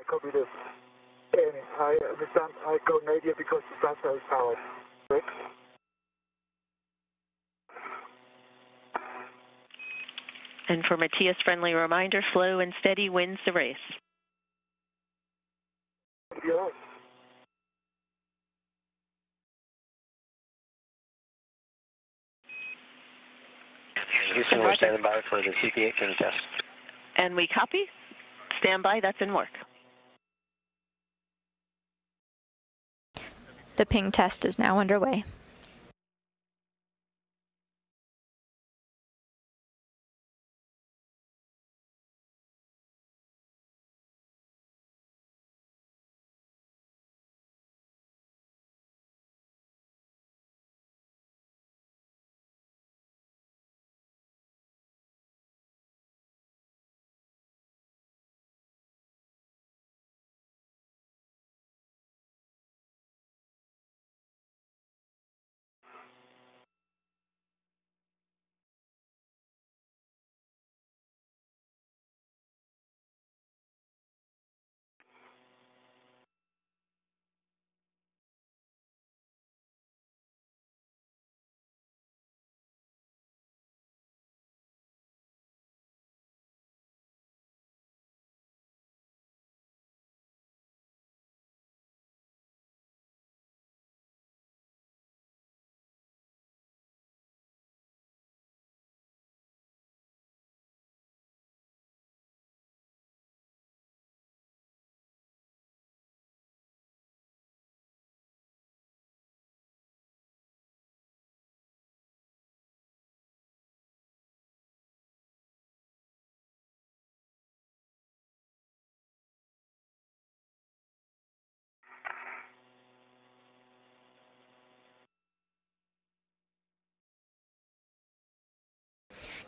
Copy this. I understand I go nadir because the thruster is powered. Correct? And for Matthias, friendly reminder, slow and steady wins the race. Yeah. Houston, we're standing by for the CP8 ping test. And we copy. Stand by, that's in work. The ping test is now underway.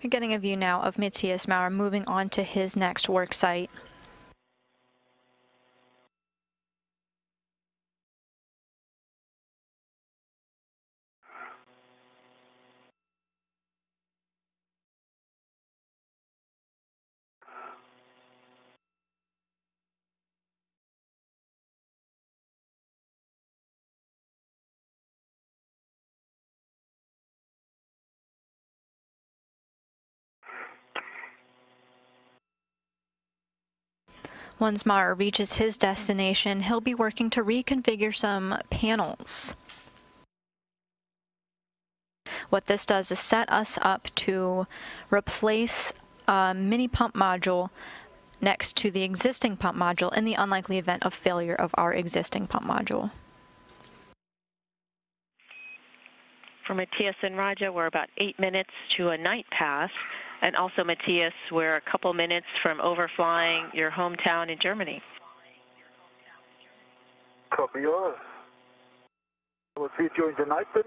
You're getting a view now of Matthias Maurer moving on to his next work site. Once Maurer reaches his destination, he'll be working to reconfigure some panels. What this does is set us up to replace a mini pump module next to the existing pump module in the unlikely event of failure of our existing pump module. For Matthias and Raja, we're about 8 minutes to a night pass. And also, Matthias, we're a couple minutes from overflying your hometown in Germany. Copy yours. We'll see you during the night then.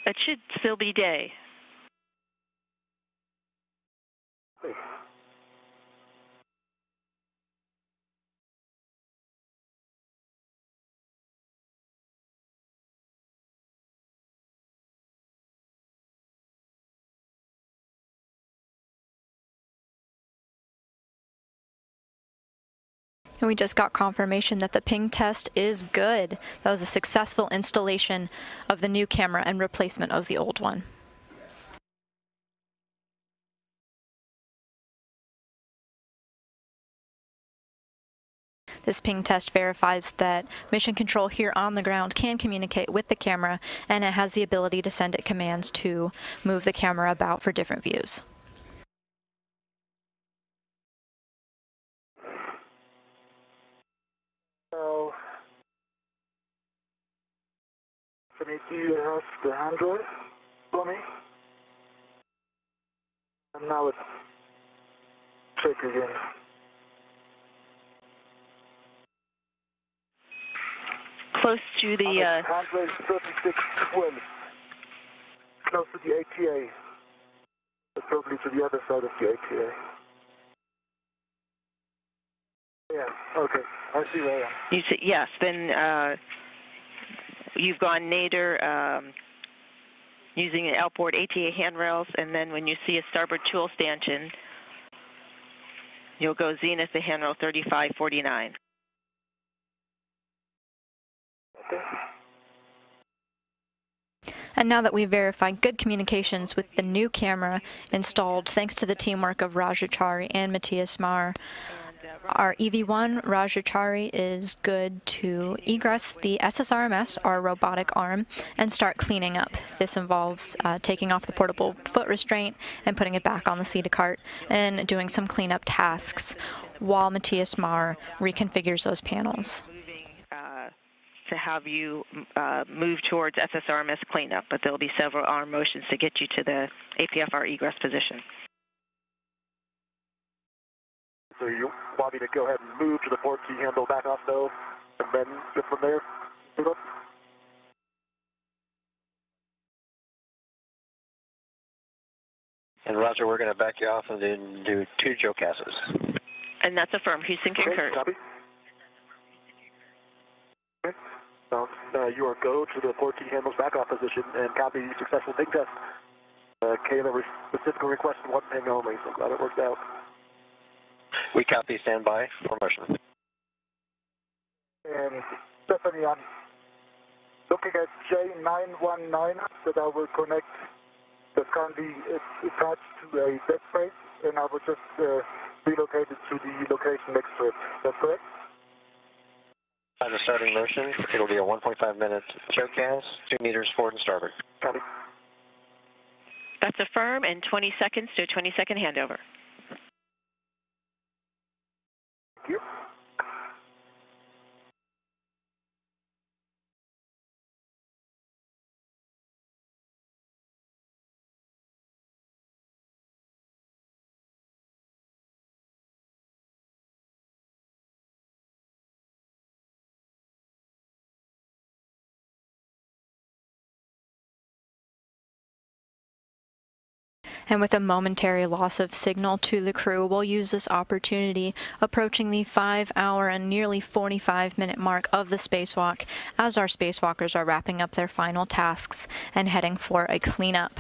It should still be day. Hey. And we just got confirmation that the ping test is good. That was a successful installation of the new camera and replacement of the old one. This ping test verifies that mission control here on the ground can communicate with the camera, and it has the ability to send it commands to move the camera about for different views. So, do you have the hand drive for me? And now it's check again. Close to the... hand drive 3612. Close to the ATA. But probably to the other side of the ATA. Yeah, okay. I see where I am. You see, yes, then you've gone nadir using the outboard ATA handrails, and then when you see a starboard tool stanchion, You'll go zenith to handrail 3549. And now that we've verified good communications with the new camera installed, thanks to the teamwork of Raja Chari and Matthias Maher, our EV1 Raja Chari is good to egress the SSRMS, our robotic arm, and start cleaning up. This involves taking off the portable foot restraint and putting it back on the seated cart and doing some cleanup tasks while Matthias Maher reconfigures those panels. To have you move towards SSRMS cleanup, but there'll be several arm motions to get you to the APFR egress position. So you want me to go ahead and move to the port key handle back off though, and then get from there? And Roger, we're going to back you off and then do 2 JOCASs. And that's affirmed. Houston concurs. Copy. Okay. You are go to the port key handles back off position and copy successful big test. Kayla specifically requested 1 ping only, so glad it worked out. We copy standby for motion. And Stephanie, I'm looking at J919 that I will connect. That's currently attached to a dead space, and I will just relocate it to the location next to it. Is that correct? On the starting motion, it'll be a 1.5-minute JOCAS, 2 meters forward and starboard. Copy. That's affirmed, and 20 seconds to a 20-second handover. Thank you. And with a momentary loss of signal to the crew, we'll use this opportunity approaching the 5-hour and nearly 45-minute mark of the spacewalk as our spacewalkers are wrapping up their final tasks and heading for a cleanup.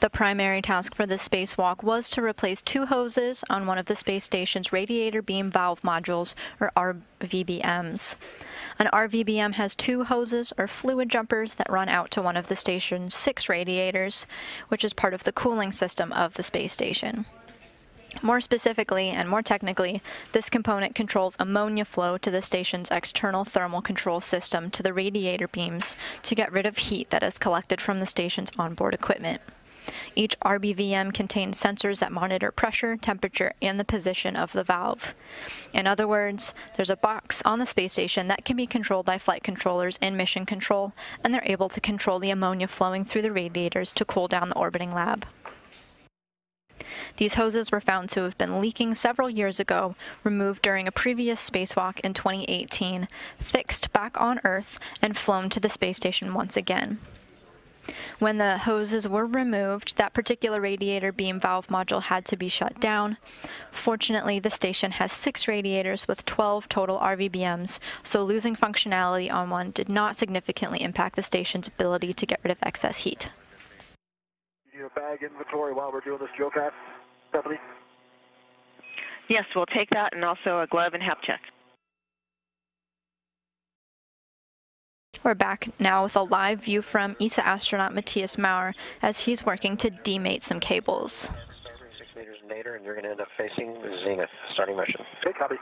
The primary task for this spacewalk was to replace 2 hoses on one of the space station's radiator beam valve modules, or RVBMs. An RVBM has 2 hoses, or fluid jumpers, that run out to one of the station's 6 radiators, which is part of the cooling system of the space station. More specifically and more technically, this component controls ammonia flow to the station's external thermal control system to the radiator beams to get rid of heat that is collected from the station's onboard equipment. Each RBVM contains sensors that monitor pressure, temperature, and the position of the valve. In other words, there's a box on the space station that can be controlled by flight controllers in mission control, and they're able to control the ammonia flowing through the radiators to cool down the orbiting lab. These hoses were found to have been leaking several years ago, removed during a previous spacewalk in 2018, fixed back on Earth, and flown to the space station once again. When the hoses were removed, that particular radiator beam valve module had to be shut down. Fortunately, the station has 6 radiators with 12 total RVBMs, so losing functionality on one did not significantly impact the station's ability to get rid of excess heat. You need a bag inventory while we're doing this JOCAS, Stephanie? Yes, we'll take that, and also a glove and hap check. We're back now with a live view from ESA astronaut Matthias Maher as he's working to demate some cables. 6 meters later, and you're going to end up facing zenith. Starting motion. Okay, copy.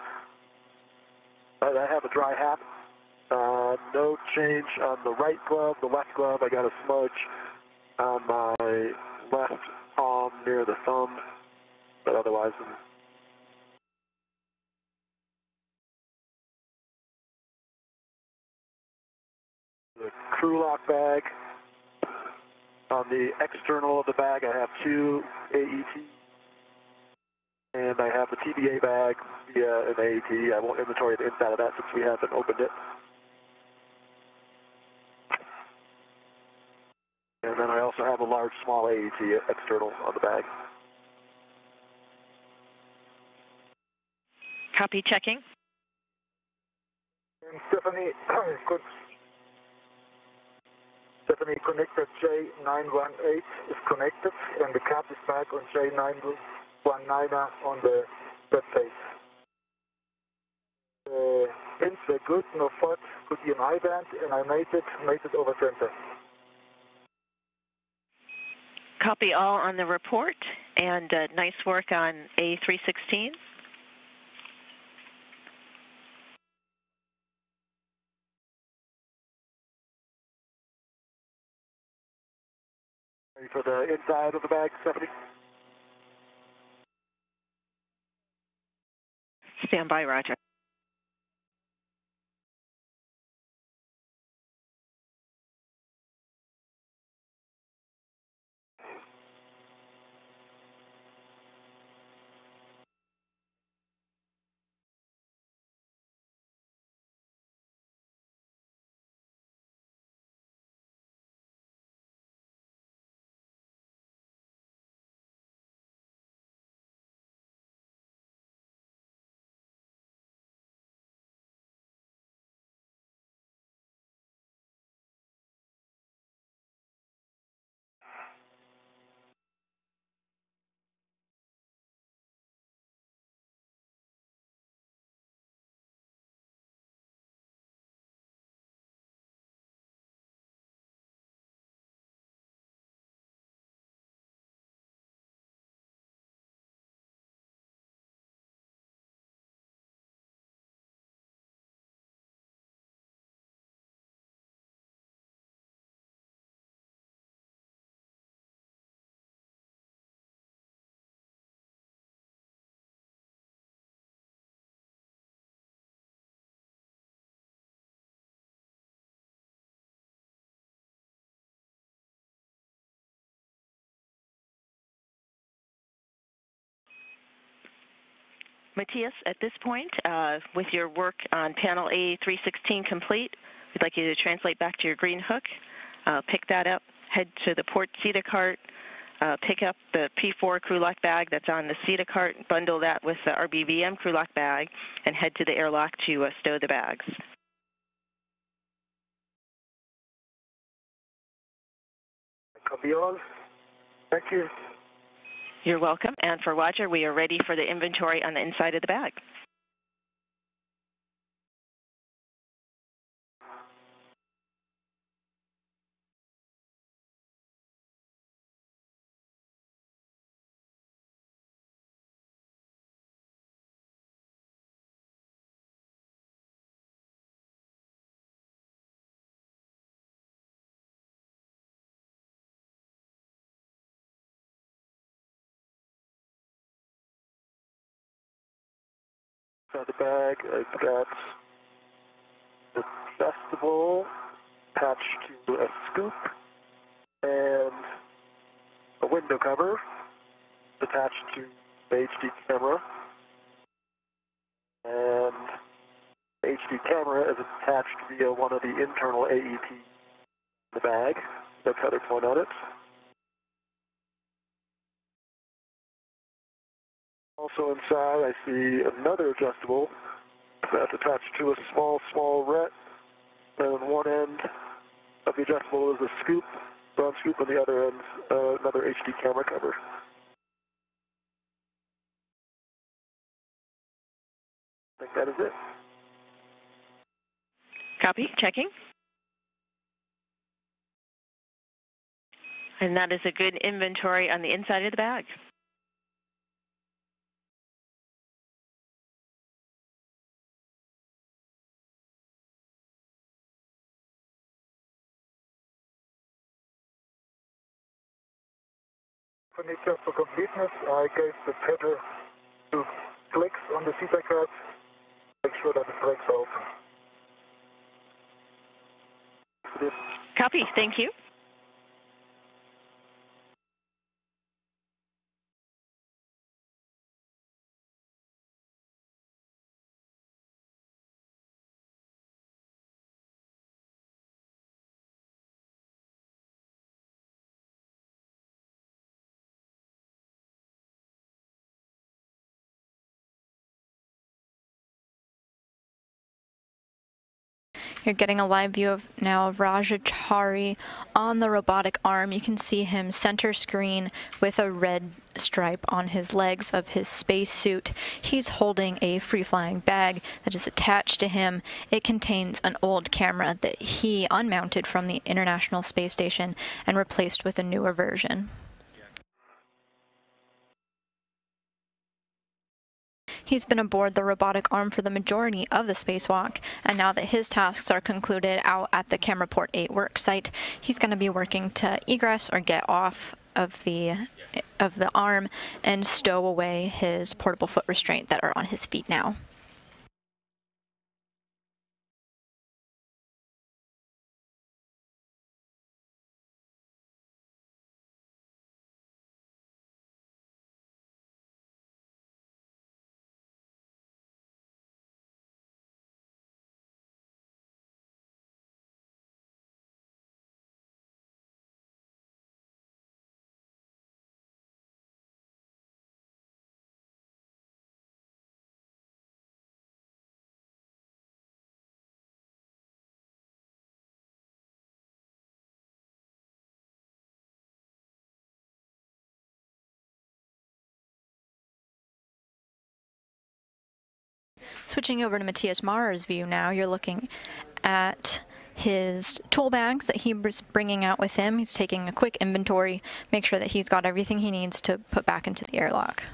I have a dry hat. No change on the right glove. The left glove, I got a smudge on my left palm near the thumb, but otherwise, the crew lock bag. On the external of the bag, I have 2 AET, and I have the TBA bag via an AET. I won't inventory the inside of that since we haven't opened it. And then I also have a large, small AET external on the bag. Copy checking. And Stephanie, Stephanie, connector J918 is connected, and the cap is back on J919 on the that phase. Hints were good, no fault, could be an high band, and I made it over center. Copy all on the report, and nice work on A316. Ready for the inside of the bag, Stephanie? Stand by, Roger. Matthias, at this point, with your work on panel A316 complete, we'd like you to translate back to your green hook, pick that up, head to the port SETA cart, pick up the P4 crew lock bag that's on the SETA cart, bundle that with the RBVM crew lock bag, and head to the airlock to stow the bags. Copy all. Thank you. You're welcome. And for Roger, we are ready for the inventory on the inside of the bag. Inside the bag, I've got the adjustable attached to a scoop and a window cover attached to the HD camera. And the HD camera is attached via one of the internal AET in the bag. That's how they point on it. Also inside, I see another adjustable that's attached to a small ret. And on one end of the adjustable is a scoop, brown scoop, on the other end, another HD camera cover. I think that is it. Copy. Checking. And that is a good inventory on the inside of the bag. Just for completeness, I gave the pedal 2 clicks on the SETA card. Make sure that the brakes are open. Copy. Thank you. You're getting a live view of now of Raja Chari on the robotic arm. You can see him center screen with a red stripe on his legs of his spacesuit. He's holding a free-flying bag that is attached to him. It contains an old camera that he unmounted from the International Space Station and replaced with a newer version. He's been aboard the robotic arm for the majority of the spacewalk, and now that his tasks are concluded out at the Camera Port 8 work site, he's going to be working to egress or get off of the arm and stow away his portable foot restraint that are on his feet now. Switching over to Matthias Mahrer's view now, you're looking at his tool bags that he was bringing out with him. He's taking a quick inventory, make sure that he's got everything he needs to put back into the airlock.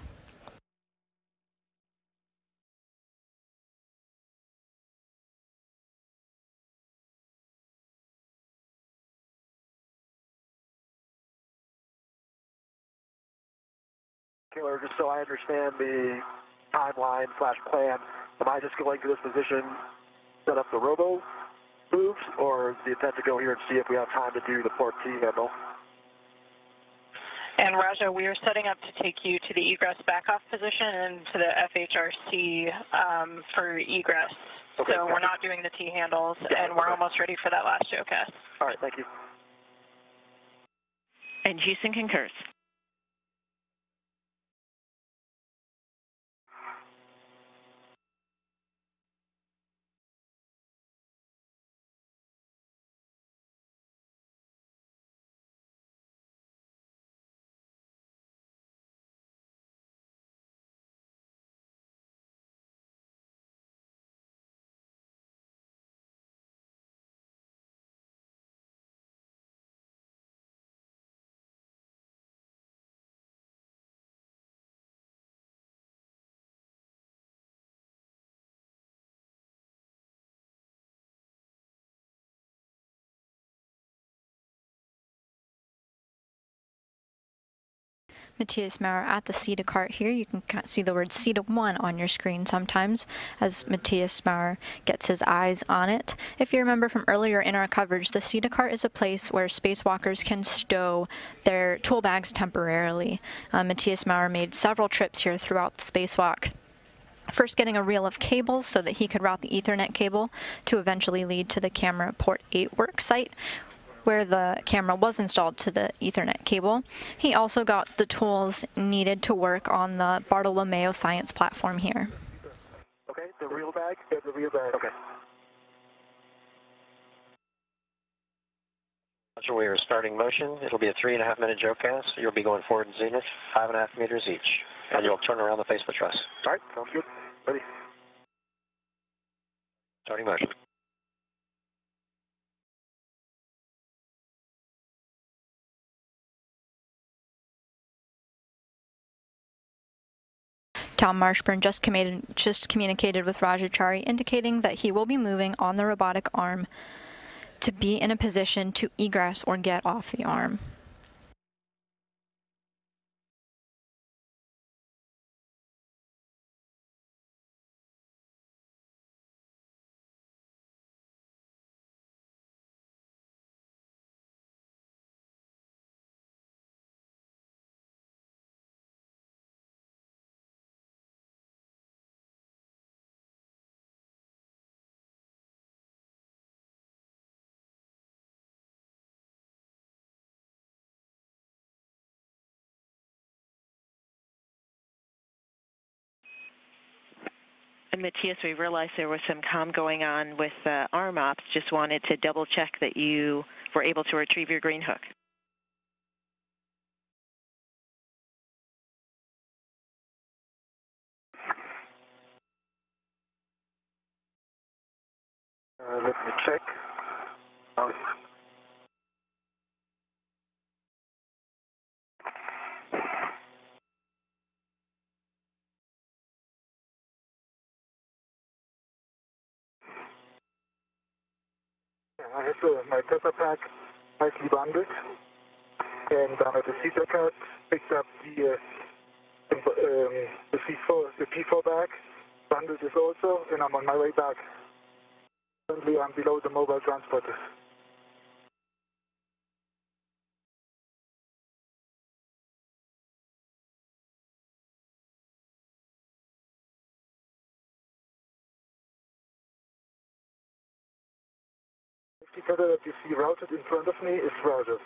Kayla, just so I understand the timeline / plan, am I just going to this position, set up the robo moves, or is the intent to go here and see if we have time to do the port T handle? And Raja, we are setting up to take you to the egress backoff position and to the FHRC for egress. Okay, so we're not doing the T handles, and we're almost ready for that last showcast. All right, thank you. And Houston concurs. Matthias Maurer at the CETA cart here. You can see the word CETA 1 on your screen sometimes as Matthias Maurer gets his eyes on it. If you remember from earlier in our coverage, the CETA cart is a place where spacewalkers can stow their tool bags temporarily. Matthias Maurer made several trips here throughout the spacewalk. First getting a reel of cables so that he could route the Ethernet cable to eventually lead to the Camera Port 8 work site, where the camera was installed to the Ethernet cable. He also got the tools needed to work on the Bartolomeo science platform here. Okay, the reel bag? Yeah, the reel bag, okay. So we are starting motion. It'll be a 3.5 minute showcast. You'll be going forward in zenith, 5.5 meters each. And you'll turn around the face of the truss. All right, sounds good. Ready? Starting motion. Tom Marshburn just communicated with Raja Chari, indicating that he will be moving on the robotic arm to be in a position to egress or get off the arm. Matthias, we realized there was some comm going on with arm ops. Just wanted to double check that you were able to retrieve your green hook. Let me check. I have my tether pack nicely bundled, and at the seater card picked up the P4 bag, bundled this also, and I'm on my way back. Currently I'm below the mobile transporters. The tether that you see routed in front of me is routed.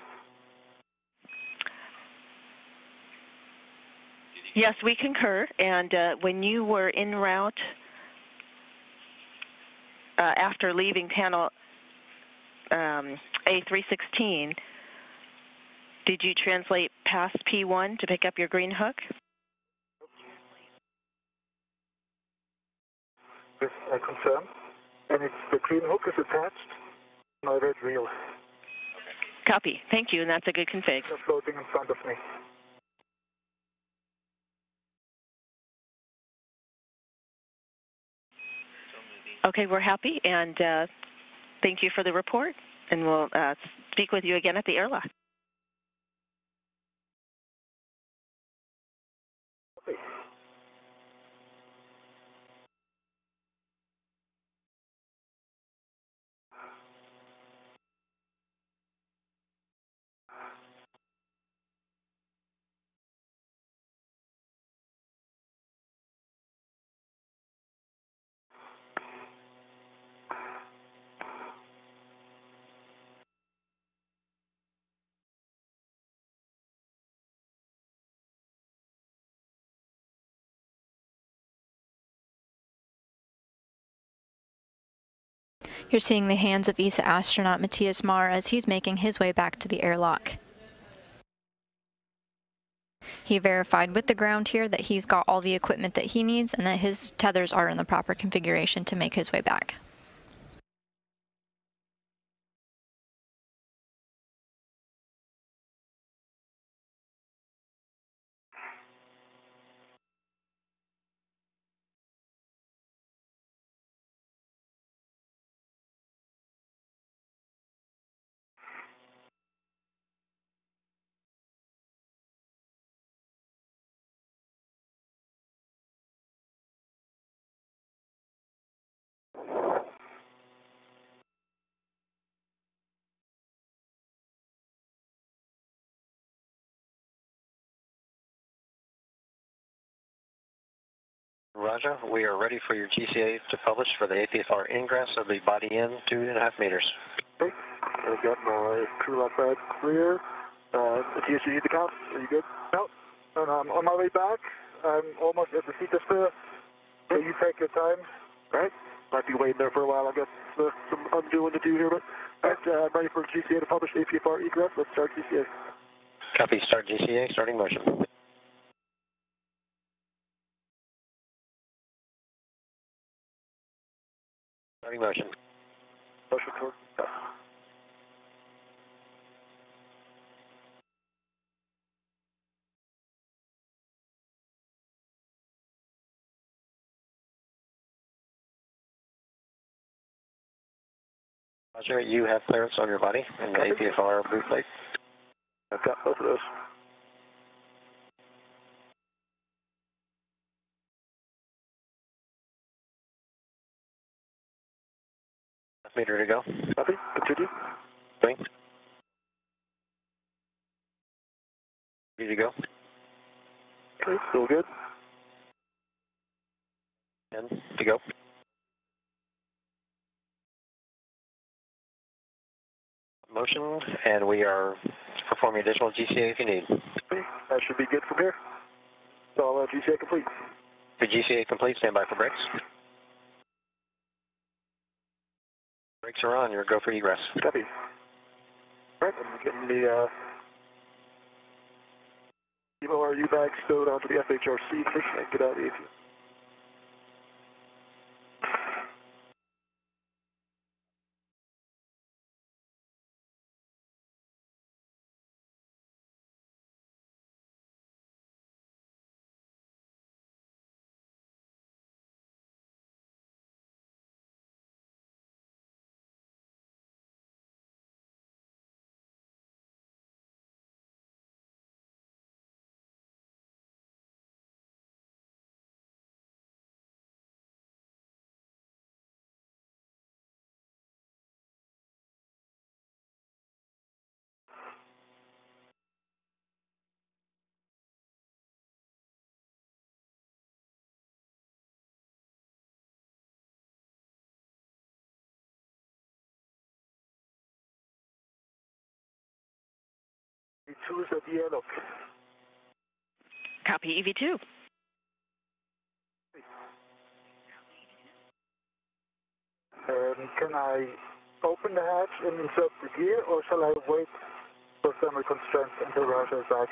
Yes, we concur. And when you were en route after leaving panel A316, did you translate past P1 to pick up your green hook? Yes, I confirm. And the green hook is attached to my red reel. Copy. Thank you, and that's a good config. They're floating in front of me. Okay, we're happy, and thank you for the report, and we'll speak with you again at the airlock. Okay. You're seeing the hands of ESA astronaut Matthias Marr as he's making his way back to the airlock. He verified with the ground here that he's got all the equipment that he needs and that his tethers are in the proper configuration to make his way back. Raja, we are ready for your GCA to publish for the APFR ingress of the body in 2.5 meters. Okay. I've got my crew lock bag clear. Matthias, you need the count? Are you good? No. And I'm on my way back. I'm almost at the seat spur. So you take your time. All right. Might be waiting there for a while. I've got some undoing to do here, but all right, I'm ready for GCA to publish APFR egress. Let's start GCA. Copy. Start GCA. Starting motion. Starting motion. Motion toward. Roger, you have clearance on your body and the APFR boot plate. I've got both of those. Meter to go. Copy. Continue. Wing. Ready to go. Okay. Still good. 10 to go. Motion, and we are performing additional GCA if you need. Okay. That should be good from here. So GCA complete. The GCA complete. Stand by for brakes. Brakes are on. You're go for egress. Copy. All right, I'm getting the EMORU bag stowed onto the FHRC position and get out of the ATM. EV2 is at the airlock. Copy EV2. Can I open the hatch and insert the gear, or shall I wait for thermal constraints until Raja is back?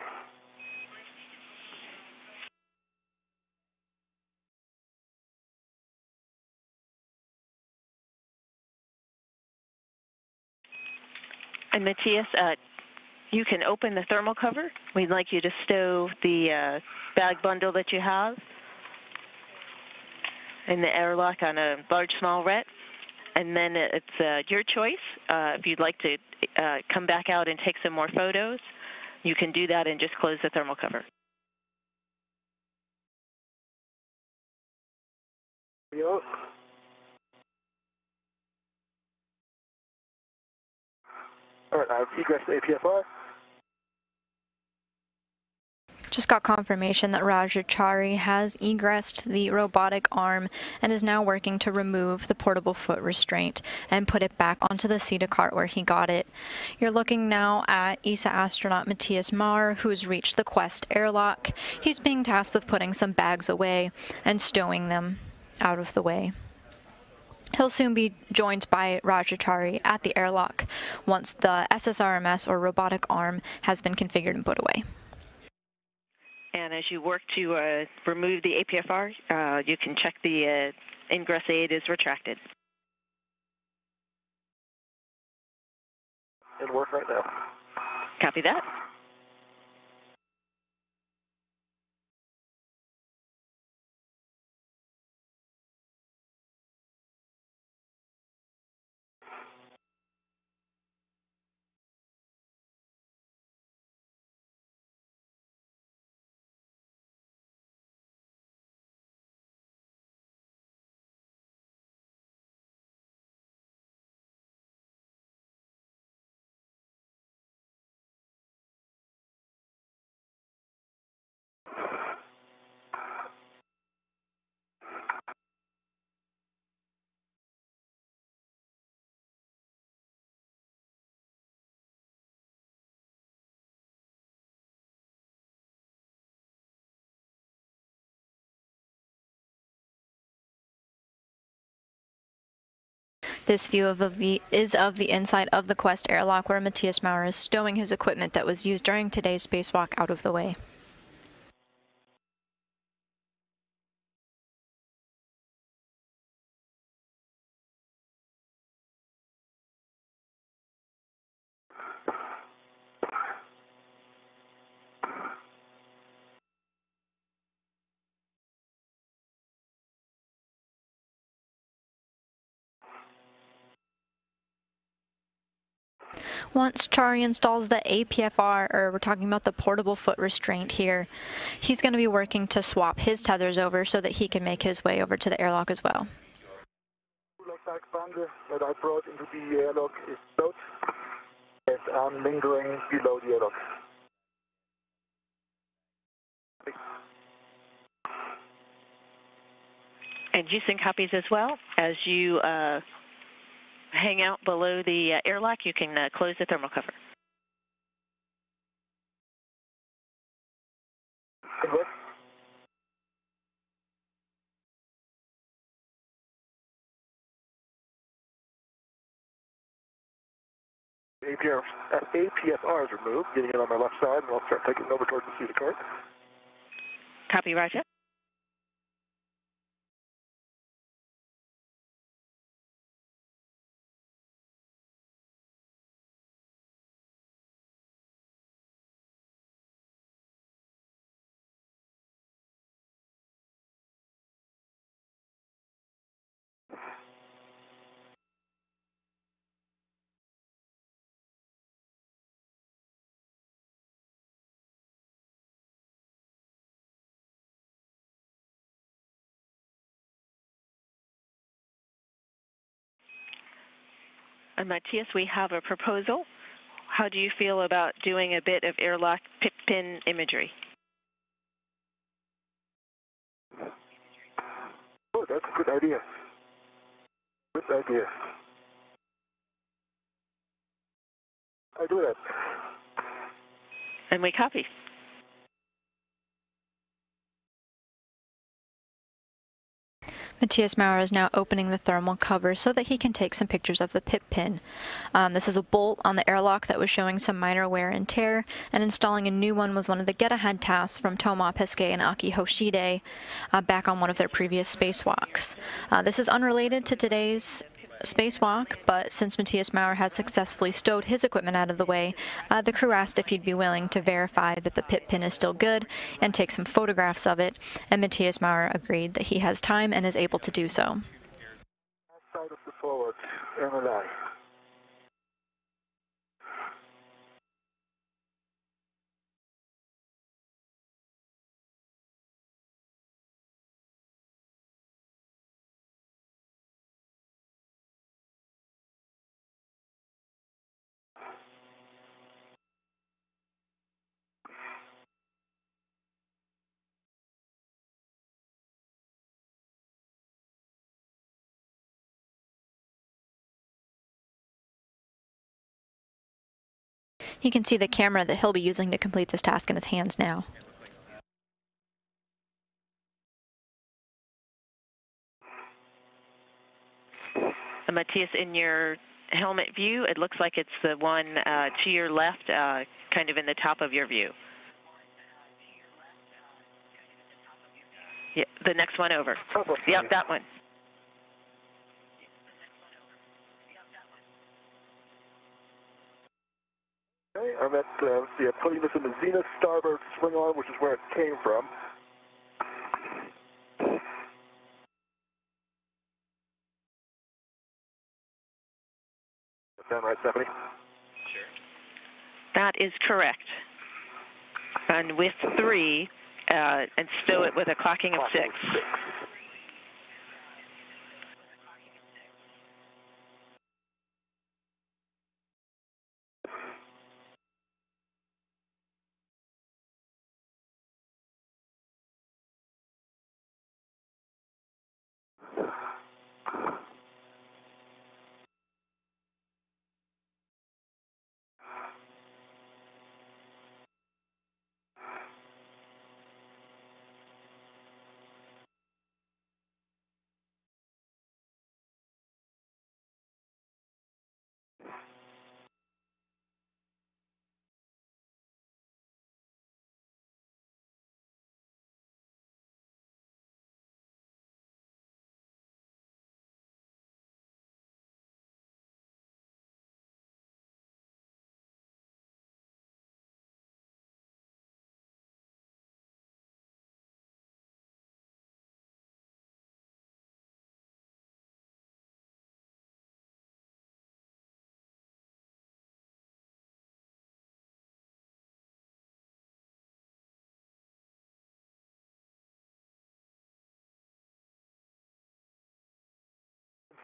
And Matthias, you can open the thermal cover. We'd like you to stow the bag bundle that you have in the airlock on a large, small ret. And then it's your choice. If you'd like to come back out and take some more photos, you can do that and just close the thermal cover. Yeah. All right, I've egressed the APFR. Just got confirmation that Raja Chari has egressed the robotic arm and is now working to remove the portable foot restraint and put it back onto the CETA cart where he got it. You're looking now at ESA astronaut Matthias Mahr, who's reached the Quest airlock. He's being tasked with putting some bags away and stowing them out of the way. He'll soon be joined by Raja Chari at the airlock once the SSRMS or robotic arm has been configured and put away. And as you work to remove the APFR, you can check the ingress aid is retracted. It'll work right now. Copy that. This view is of the inside of the Quest airlock where Matthias Mahr is stowing his equipment that was used during today's spacewalk out of the way. Once Chari installs the APFR, or we're talking about the portable foot restraint here, he's going to be working to swap his tethers over so that he can make his way over to the airlock as well. The back bundle that I brought into the airlock is stowed, and I'm lingering below the airlock. And Houston copies as well. As you hang out below the airlock, you can close the thermal cover. Good. APFR is removed, getting it on my left side, and I'll start taking it over towards the seat of cart. Copy, Roger. And Matthias, we have a proposal. How do you feel about doing a bit of airlock pit pin imagery? Oh, that's a good idea. Good idea. I do that. And we copy. Matthias Maurer is now opening the thermal cover so that he can take some pictures of the pit pin. This is a bolt on the airlock that was showing some minor wear and tear, and installing a new one was one of the get-ahead tasks from Toma Pesquet and Aki Hoshide back on one of their previous spacewalks. This is unrelated to today's spacewalk, but since Matthias Maurer had successfully stowed his equipment out of the way, the crew asked if he'd be willing to verify that the pit pin is still good and take some photographs of it, and Matthias Maurer agreed that he has time and is able to do so. Side of the forward, MLI. You can see the camera that he'll be using to complete this task in his hands now. Matthias, in your helmet view, it looks like it's the one to your left, kind of in the top of your view. Yeah, the next one over. Yep, that one. Okay, I'm at, putting this in the zenith starboard swing arm, which is where it came from. Sound right, Stephanie? Sure. That is correct. And with 3, and stow it with a clocking of 6.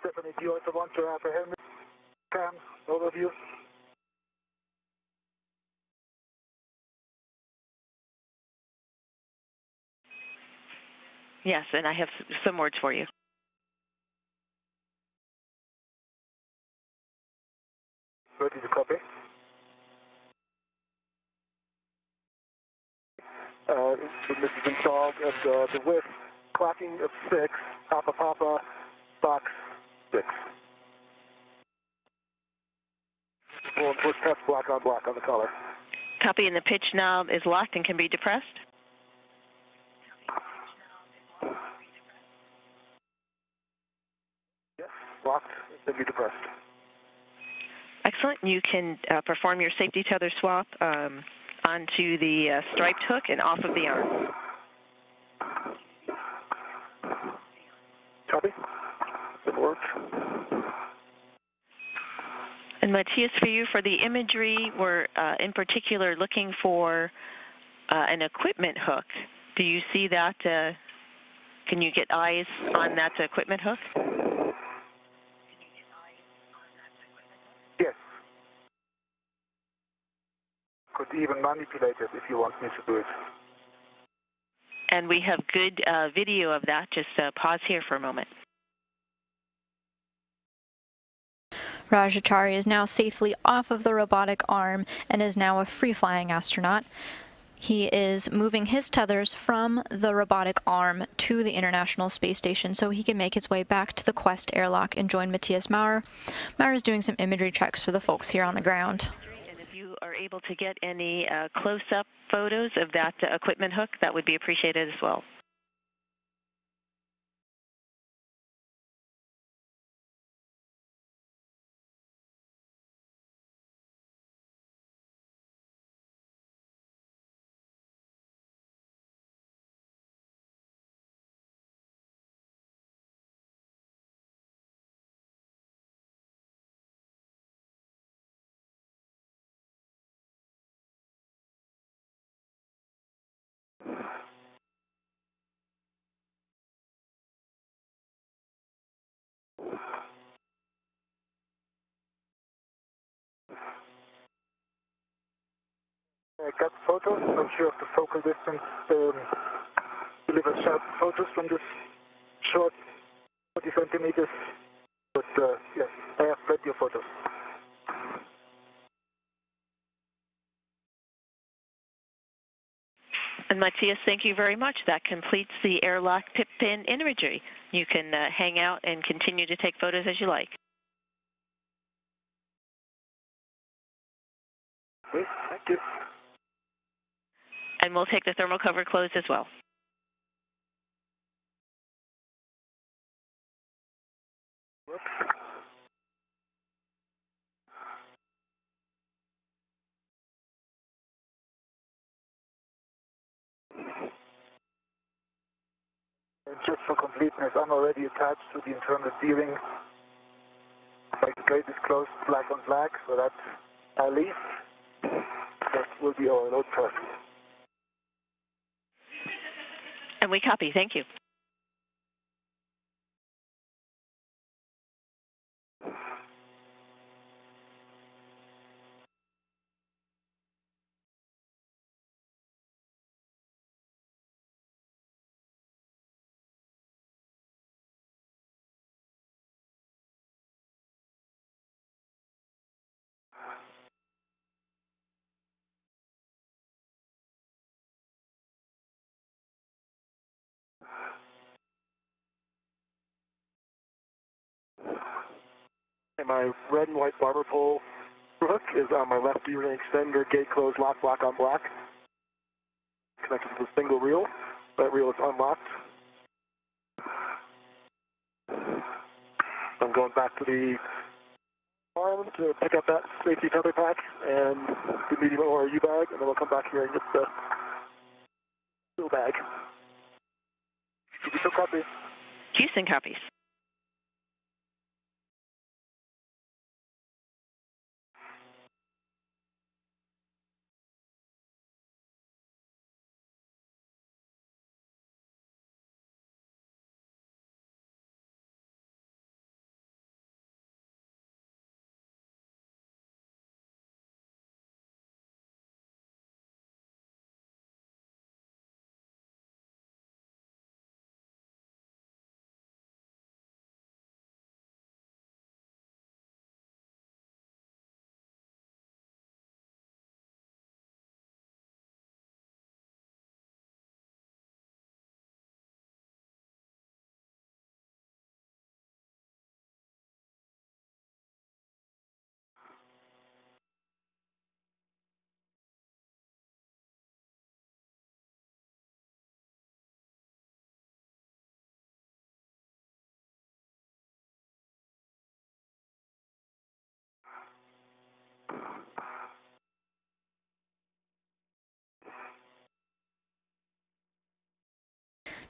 Stephanie, do you want to launch her for him? Cam, all of you? Yes, and I have some words for you. Ready to copy? This is installed at the width, clocking of 6, Papa, box 6. Well, towards lock on the collar. Copy, and the pitch knob is locked and can be depressed? Yes, locked and can be depressed. Excellent. You can perform your safety tether swap onto the striped hook and off of the arm. Copy. It works. And Matthias, for you, for the imagery, we're in particular looking for an equipment hook. Do you see that? Can you get eyes on that equipment hook? Yes. Could even manipulate it if you want me to do it. And we have good video of that. Just pause here for a moment. Raja Chari is now safely off of the robotic arm and is now a free-flying astronaut. He is moving his tethers from the robotic arm to the International Space Station so he can make his way back to the Quest airlock and join Matthias Maurer. Maurer is doing some imagery checks for the folks here on the ground. And if you are able to get any close-up photos of that equipment hook, that would be appreciated as well. I got photos. I'm not sure of the focal distance. Deliver sharp photos from this short 40 centimeters. But yes, I have plenty of photos. And Matthias, thank you very much. That completes the airlock pip pin imagery. You can hang out and continue to take photos as you like. Great, thank you. And we'll take the thermal cover closed as well. And just for completeness, I'm already attached to the internal steering. My plate is closed black on black, so that's at least that will be our load test. And we copy. Thank you. And my red and white barber pole hook is on my left D-ring extender, gate closed, lock, black on black. Connected to the single reel. That reel is unlocked. I'm going back to the arm to pick up that safety tether pack and the medium or U-bag, and then we'll come back here and get the U-bag. Did you still copy? Houston copies.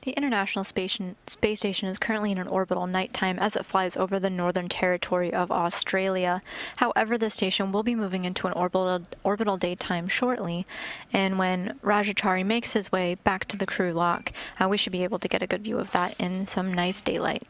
The International Space Station is currently in an orbital nighttime as it flies over the Northern Territory of Australia. However, the station will be moving into an orbital daytime shortly, and when Raja Chari makes his way back to the crew lock, we should be able to get a good view of that in some nice daylight.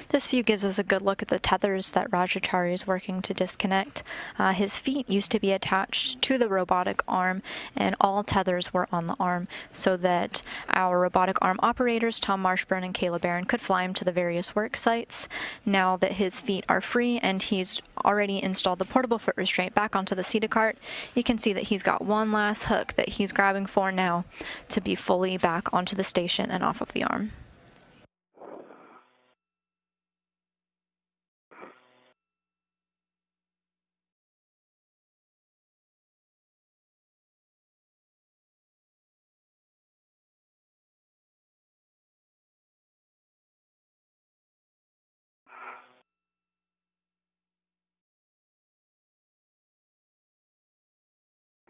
This view gives us a good look at the tethers that Raja Chari is working to disconnect. His feet used to be attached to the robotic arm, and all tethers were on the arm, so that our robotic arm operators, Tom Marshburn and Kayla Barron, could fly him to the various work sites. Now that his feet are free and he's already installed the portable foot restraint back onto the seated cart, you can see that he's got one last hook that he's grabbing for now to be fully back onto the station and off of the arm.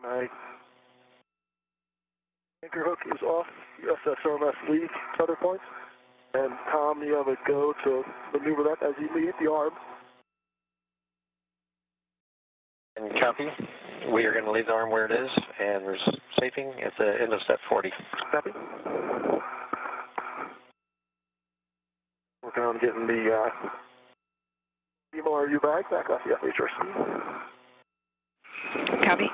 My anchor hook is off USSRMS lead tether points, and Tom, you have a go to maneuver that as you lead the arm. And copy. We are going to leave the arm where it is, and we're safing at the end of step 40. Copy. Working on getting the MRU bag back off the FHRC. Copy.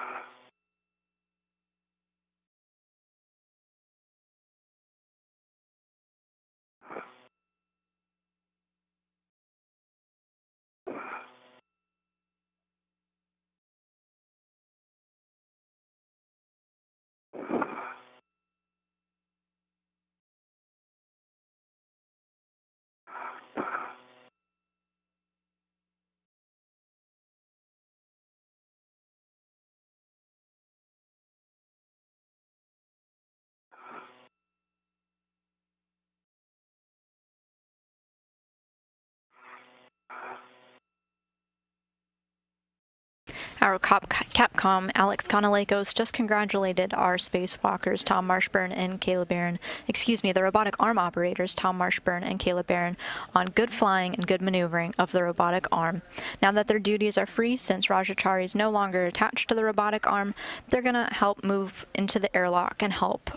Our Capcom Alex Kanalekos just congratulated our spacewalkers Tom Marshburn and Kayla Barron, the robotic arm operators Tom Marshburn and Kayla Barron, on good flying and good maneuvering of the robotic arm. Now that their duties are free, since Raja Chari is no longer attached to the robotic arm, they're going to help move into the airlock and help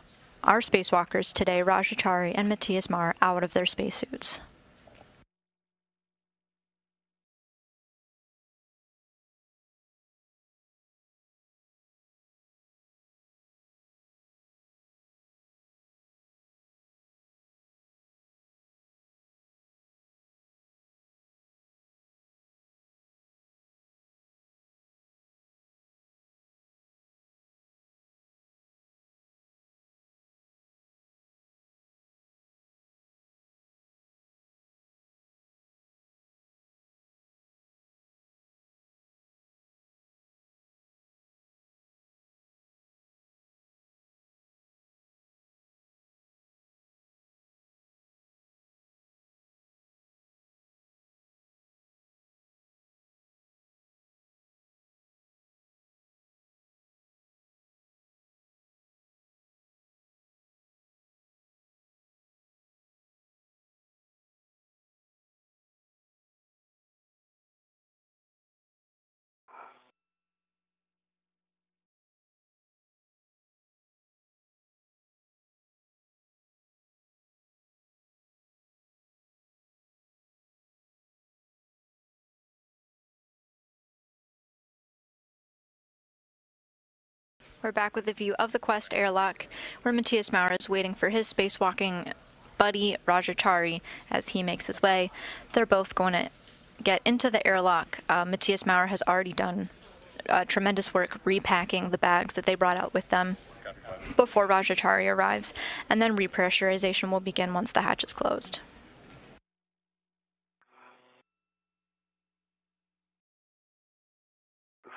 our spacewalkers today, Raja Chari and Matthias Maurer, out of their spacesuits. We're back with a view of the Quest airlock, where Matthias Maurer is waiting for his spacewalking buddy, Raja Chari, as he makes his way. They're both going to get into the airlock. Matthias Maurer has already done tremendous work repacking the bags that they brought out with them before Raja Chari arrives, and then repressurization will begin once the hatch is closed.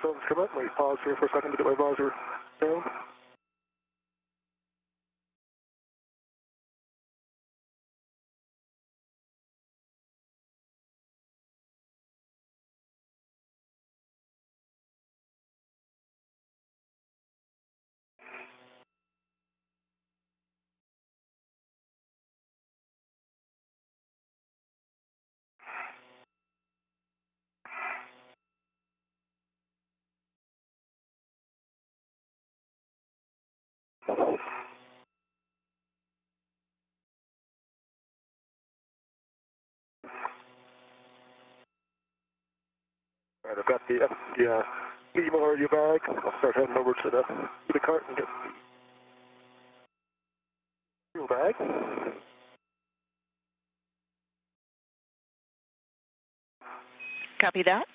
Sun's come up. Let me pause here for a second to get my visor down. All right, I've got the medium RU bag. I'll start heading over to the cart and get the fuel bag. Copy that.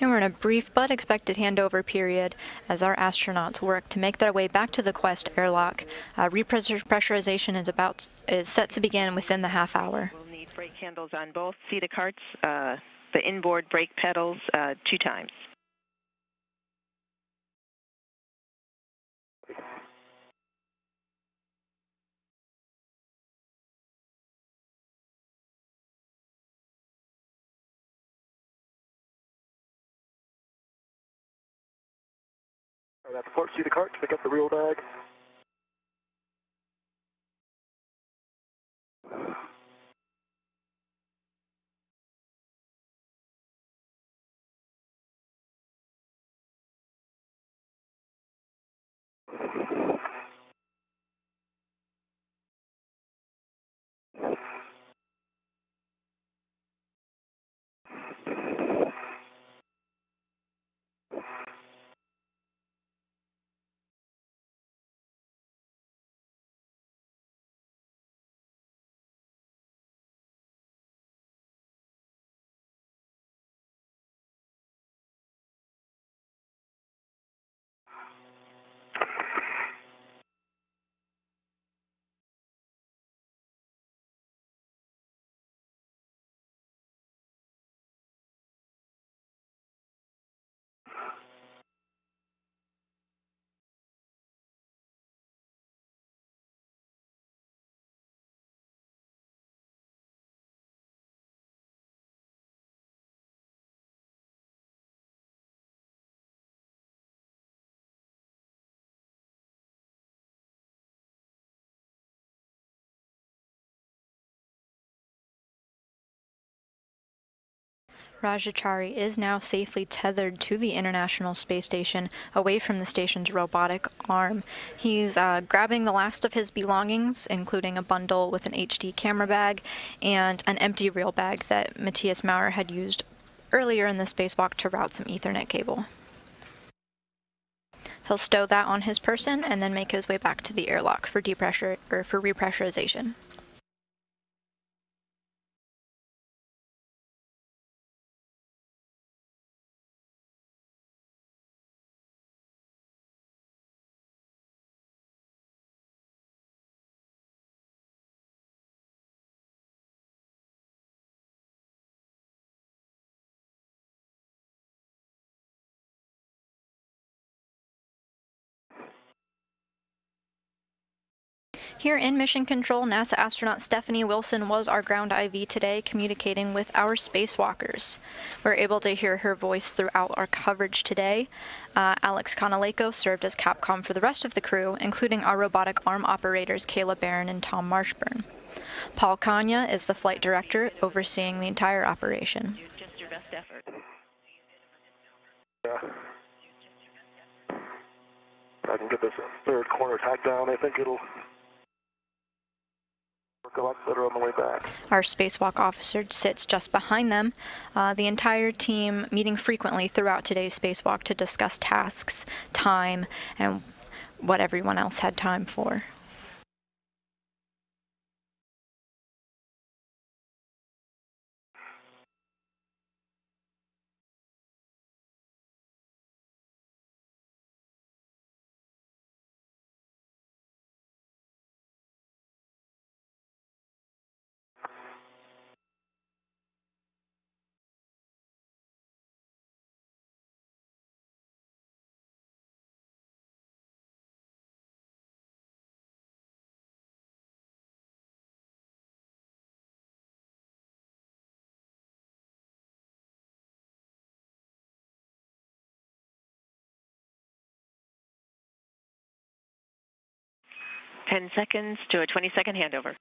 And we're in a brief but expected handover period as our astronauts work to make their way back to the Quest airlock. Repressurization is set to begin within the half hour. We'll need brake handles on both CETA carts, the inboard brake pedals 2 times. All right, at the port, see the cart to pick up the wheel bag. Raja Chari is now safely tethered to the International Space Station, away from the station's robotic arm. He's grabbing the last of his belongings, including a bundle with an HD camera bag and an empty reel bag that Matthias Maurer had used earlier in the spacewalk to route some Ethernet cable. He'll stow that on his person and then make his way back to the airlock for repressurization. Here in Mission Control, NASA astronaut Stephanie Wilson was our ground IV today, communicating with our spacewalkers. We're able to hear her voice throughout our coverage today. Alex Kanaleko served as Capcom for the rest of the crew, including our robotic arm operators Kayla Barron and Tom Marshburn. Paul Kanya is the flight director, overseeing the entire operation. Just your best effort. Yeah. I can get this third corner tacked down. I think it'll work a lot better on the way back. Our spacewalk officer sits just behind them. The entire team meeting frequently throughout today's spacewalk to discuss tasks, time, and what everyone else had time for. 10 seconds to a 20-second handover.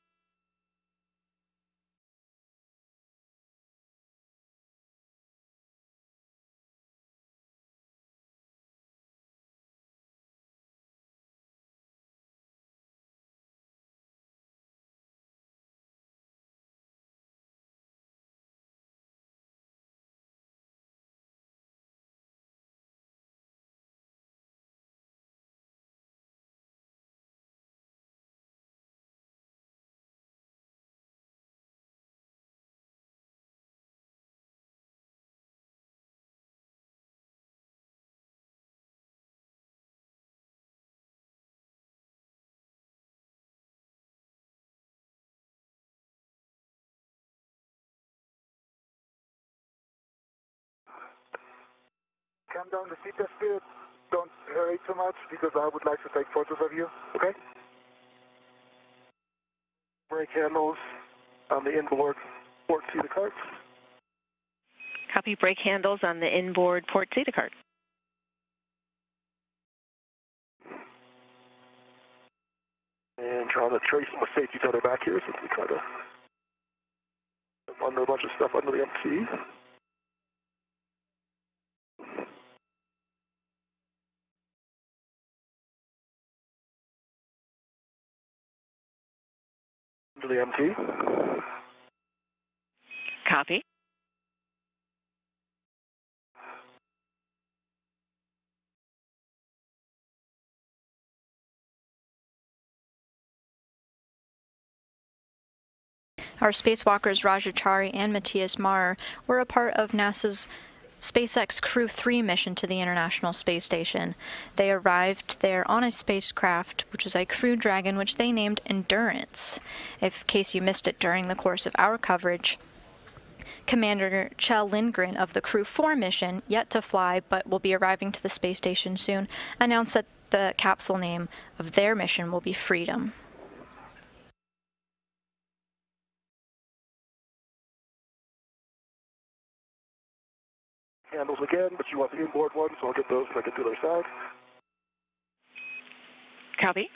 Come down the seat test field. Don't hurry too much because I would like to take photos of you, okay? Brake handles on the inboard port seater carts. Copy. Brake handles on the inboard port seater cart. And trying to trace my safety tether back here since we try to under a bunch of stuff under the MC. Under the MT. Copy. Our spacewalkers Raja Chari and Matthias Maurer were a part of NASA's SpaceX Crew 3 mission to the International Space Station. They arrived there on a spacecraft, which was a Crew Dragon, which they named Endurance. In case you missed it during the course of our coverage, Commander Kjell Lindgren of the Crew 4 mission, yet to fly but will be arriving to the space station soon, announced that the capsule name of their mission will be Freedom. Handles again, but you want the inboard one, so I'll get those when I get to the other side. Copy.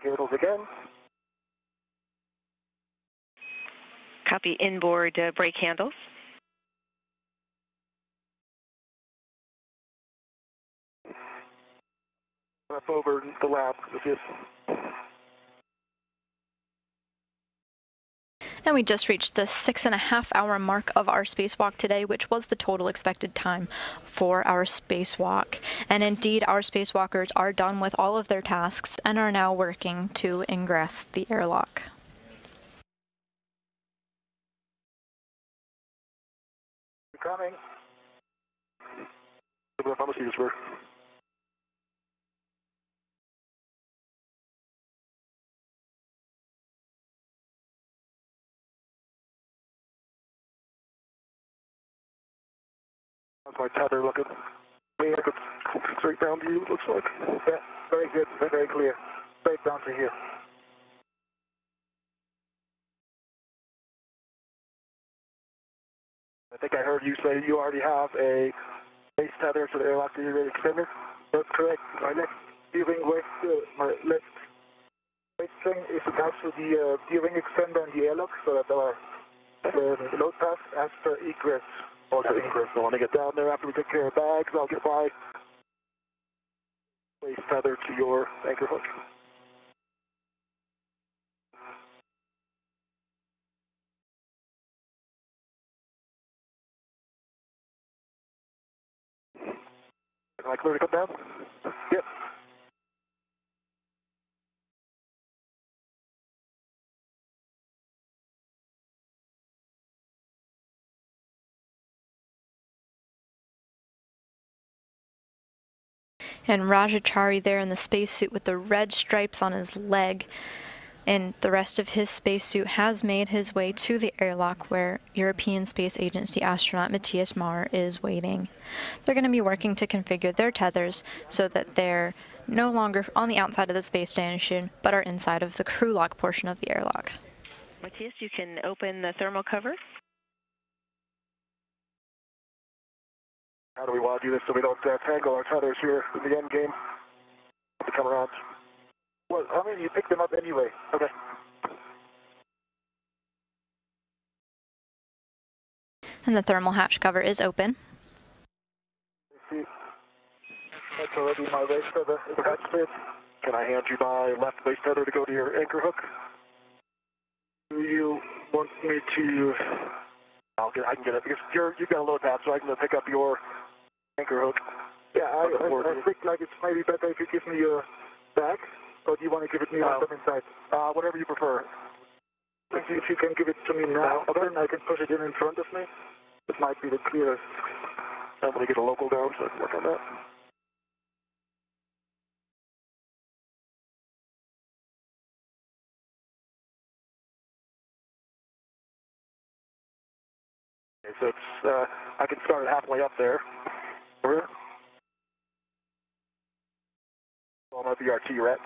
Handles again. Copy. Inboard brake handles. Up over the lab with this. And we just reached the 6.5-hour mark of our spacewalk today, which was the total expected time for our spacewalk. And indeed, our spacewalkers are done with all of their tasks and are now working to ingress the airlock. You're coming. I'm see this work. How's my tether looking? I mean, I could straight down to you, it looks like. Yeah, very good, very clear. Straight down to here. I think I heard you say you already have a base tether to the airlock gearing extender. That's correct. My next gearing my left waist string is attached to the gearing extender and the airlock, so that our load path as per egress. Also ingress. So when I get down there after we take care of bags, I'll get my waist tether to your anchor hook. Am I clear to come down? Yep. And Raja Chari there in the spacesuit with the red stripes on his leg and the rest of his spacesuit has made his way to the airlock where European Space Agency astronaut Matthias Maurer is waiting. They're going to be working to configure their tethers so that they're no longer on the outside of the space station, but are inside of the crew lock portion of the airlock. Matthias, you can open the thermal cover. How do we want to do this so we don't tangle our tethers here in the end game? To come around. Well, I mean, you pick them up anyway. Okay. And the thermal hatch cover is open. See, that's already my waist tether. Can I hand you my left waist tether to go to your anchor hook? Do you want me to? I can get it because you've got a load pad, so I can pick up your anchor hook. Yeah, I think like it's maybe better if you give me your bag, or do you want to give it me once I'm inside? Whatever you prefer. If you can give it to me now, then I can push it in front of me. It might be the clearest. I'm going to get a local down so I can work on that. Okay, so it's, I can start it halfway up there. Over here. On my BRT, right?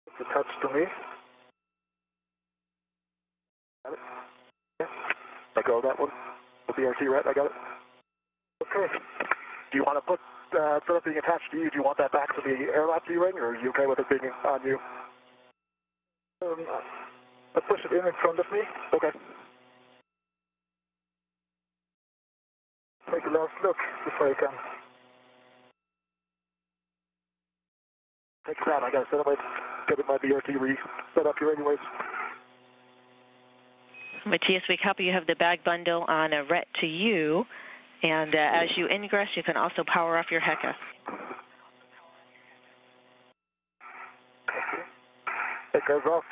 It's attached to me. Got it? Yeah. Let go of that one. The BRT, right? I got it. Okay. Do you want to put instead of being attached to you, do you want that back to the airlock D-ring, or are you okay with it being on you? I push it in front of me. Okay. Take a last look before I can. Take it down. I got to set up my BRT set up here anyways. Matthias, we copy you have the bag bundle on a ret to you, and as you ingress, you can also power off your HECA. It goes off.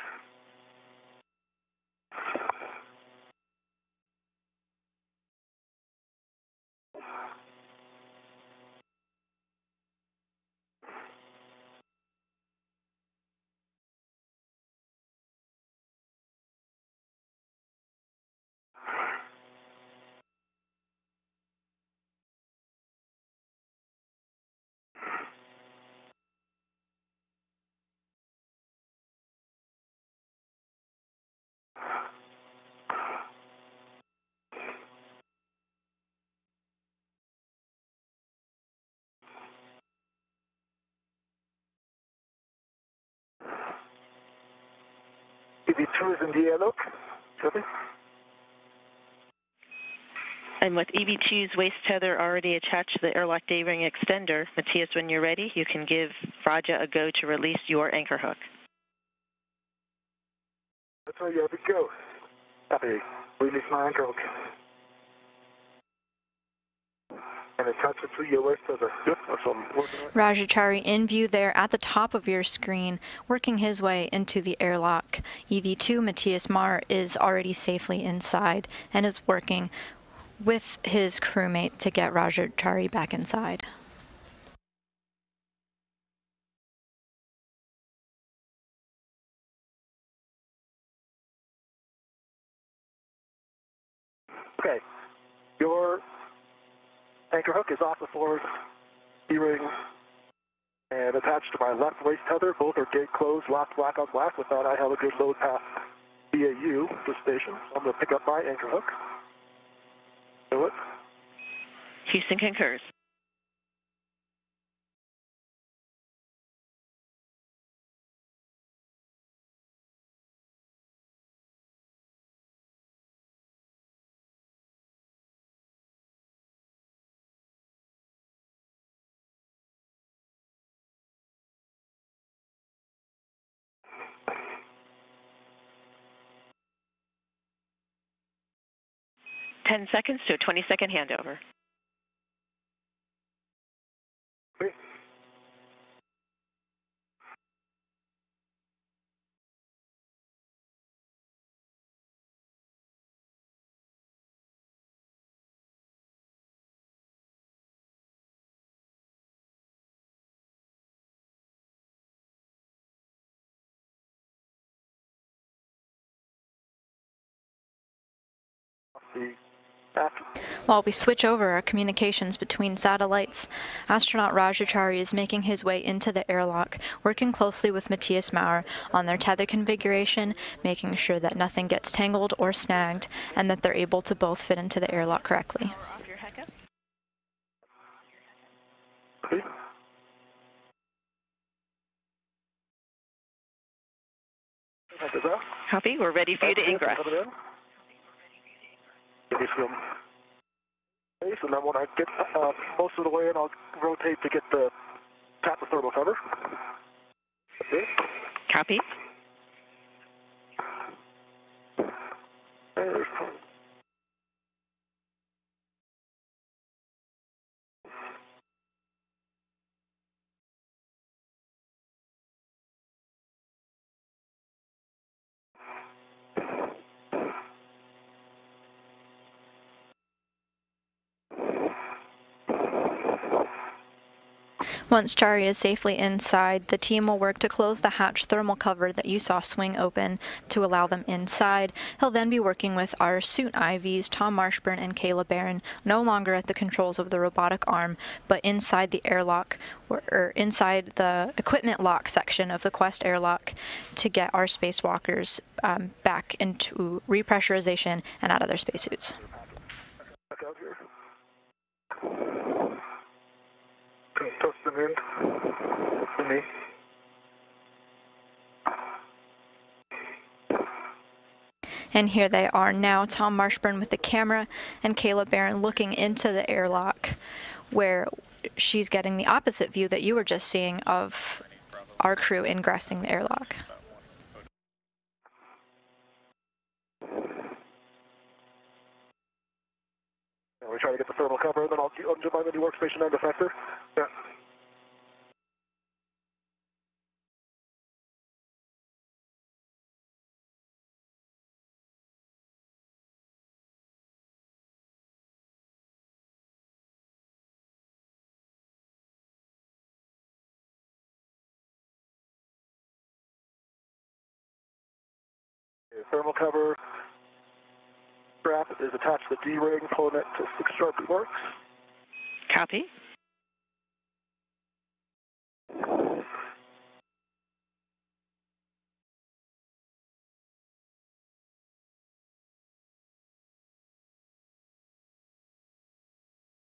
EV2 is in the airlock. Copy. And with EV2's waist tether already attached to the airlock D-ring extender, Matthias, when you're ready, you can give Raja a go to release your anchor hook. That's where you have to go. Copy. Release my anchor hook. And attach it to your waist tether. Yep, that's what I'm working on. Raja Chari in view there at the top of your screen, working his way into the airlock. EV2 Matthias Maurer is already safely inside and is working with his crewmate to get Raja Chari back inside. Okay. Your anchor hook is off the floor, D-ring, and attached to my left waist tether. Both are gate closed, locked black on black. With that, I have a good load path via you to station. So I'm going to pick up my anchor hook. Do it. Houston concurs. Ten seconds to a 20-second handover. Okay. the after. While we switch over our communications between satellites, astronaut Raja Chari is making his way into the airlock, working closely with Matthias Maurer on their tether configuration, making sure that nothing gets tangled or snagged, and that they're able to both fit into the airlock correctly. Okay. Copy. We're ready for you to ingress. Give me some space, and then when I get most of the way in, I'll rotate to get tap the thermal cover. Okay. Copy. There's Once Chari is safely inside, the team will work to close the hatch thermal cover that you saw swing open to allow them inside. He'll then be working with our suit IVs, Tom Marshburn and Kayla Barron, no longer at the controls of the robotic arm, but inside the airlock, or inside the equipment lock section of the Quest airlock to get our spacewalkers back into repressurization and out of their spacesuits. back out here. Toss them in for me. And here they are now, Tom Marshburn with the camera and Kayla Barron looking into the airlock, where she's getting the opposite view that you were just seeing of our crew ingressing the airlock. And we try to get the thermal cover, and then I'll undo my mini workstation and defector. Yeah. Thermal cover strap is attached to the D-ring, pulling it to 6 sharply works. Copy.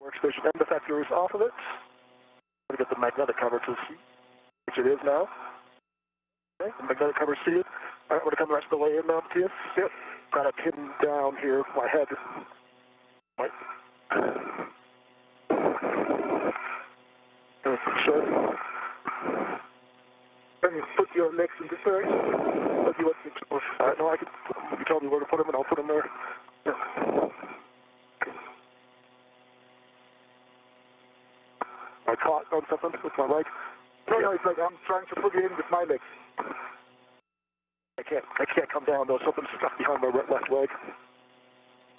Workstation and defector is off of it. I'm going to get the magnetic cover to see, which it is now. Okay, the magnetic cover is seated. All right, I'm going to come the rest of the way in now, Matthias. Yep. Got a pin down here, my head. Right. Sure. Can you put your legs in this direction? Or do you want me to push? No, I can. You tell me where to put them, and I'll put them there. Yeah. I caught on something with my leg. No, it's like I'm trying to put it in with my legs. I can't come down though. Something's stuck behind my left leg.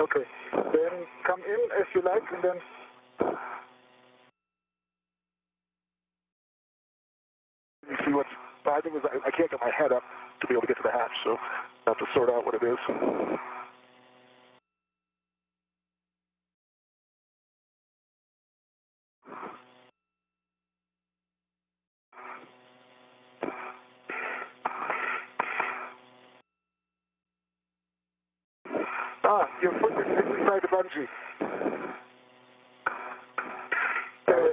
Okay. Then come in as you like, and then. You see what's driving is I can't get my head up to be able to get to the hatch, so I have to sort out what it is. Your foot is inside the bungee.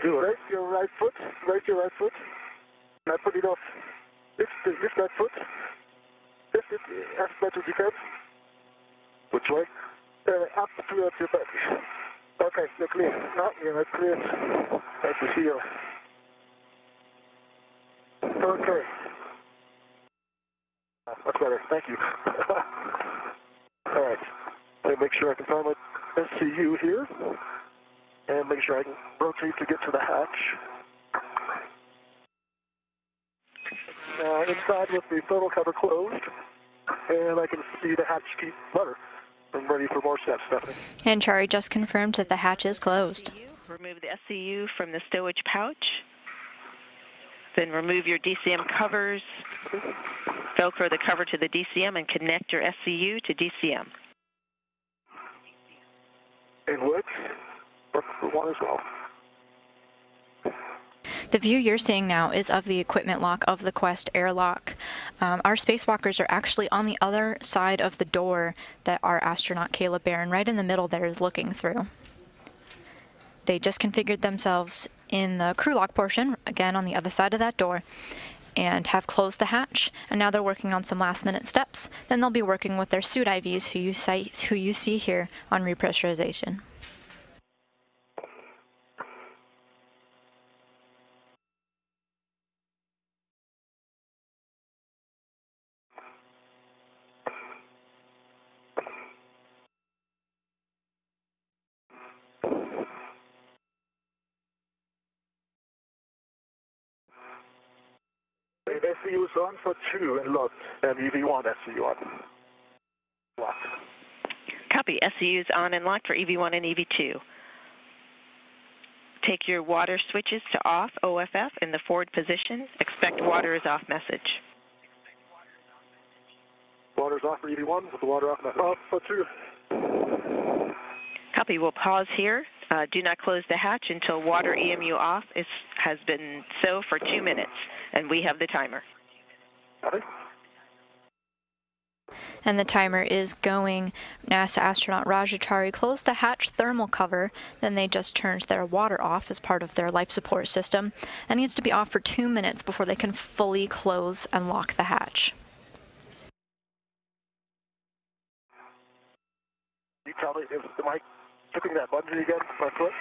Raise your right foot. And I put it off. Lift that foot. Lift it as much as you can. Which way? Up towards your back. Okay, you're clear. No, you're not clear. That's the heel. Okay. Much better. Thank you. All right. Let me make sure I can find my SCU here. And make sure I can rotate to get to the hatch. Inside with the thermal cover closed. And I can see the hatch key lever. I'm ready for more steps, Stephanie. And Chari just confirmed that the hatch is closed. Remove the SCU from the stowage pouch. Then remove your DCM covers. Velcro the cover to the DCM and connect your SCU to DCM. It works. Works for one as well. The view you're seeing now is of the equipment lock of the Quest airlock. Our spacewalkers are actually on the other side of the door that our astronaut Kayla Barron, right in the middle there, is looking through. They just configured themselves in the crew lock portion, again on the other side of that door, and have closed the hatch, and now they're working on some last-minute steps. Then they'll be working with their suit IVs, who you see here on repressurization. SCU is on for 2 and locked, and EV1 SCU on. Locked. Copy. SCU is on and locked for EV1 and EV2. Take your water switches to off, OFF, in the forward position. Expect water is off message. Water's off for EV1 with the water off for 2. Copy. We'll pause here. Do not close the hatch until water EMU off has been so for 2 minutes, and we have the timer. Copy. And the timer is going. NASA astronaut Raja Chari closed the hatch thermal cover, then they just turned their water off as part of their life support system. That needs to be off for 2 minutes before they can fully close and lock the hatch. You tell me, am I clicking that button again with my foot?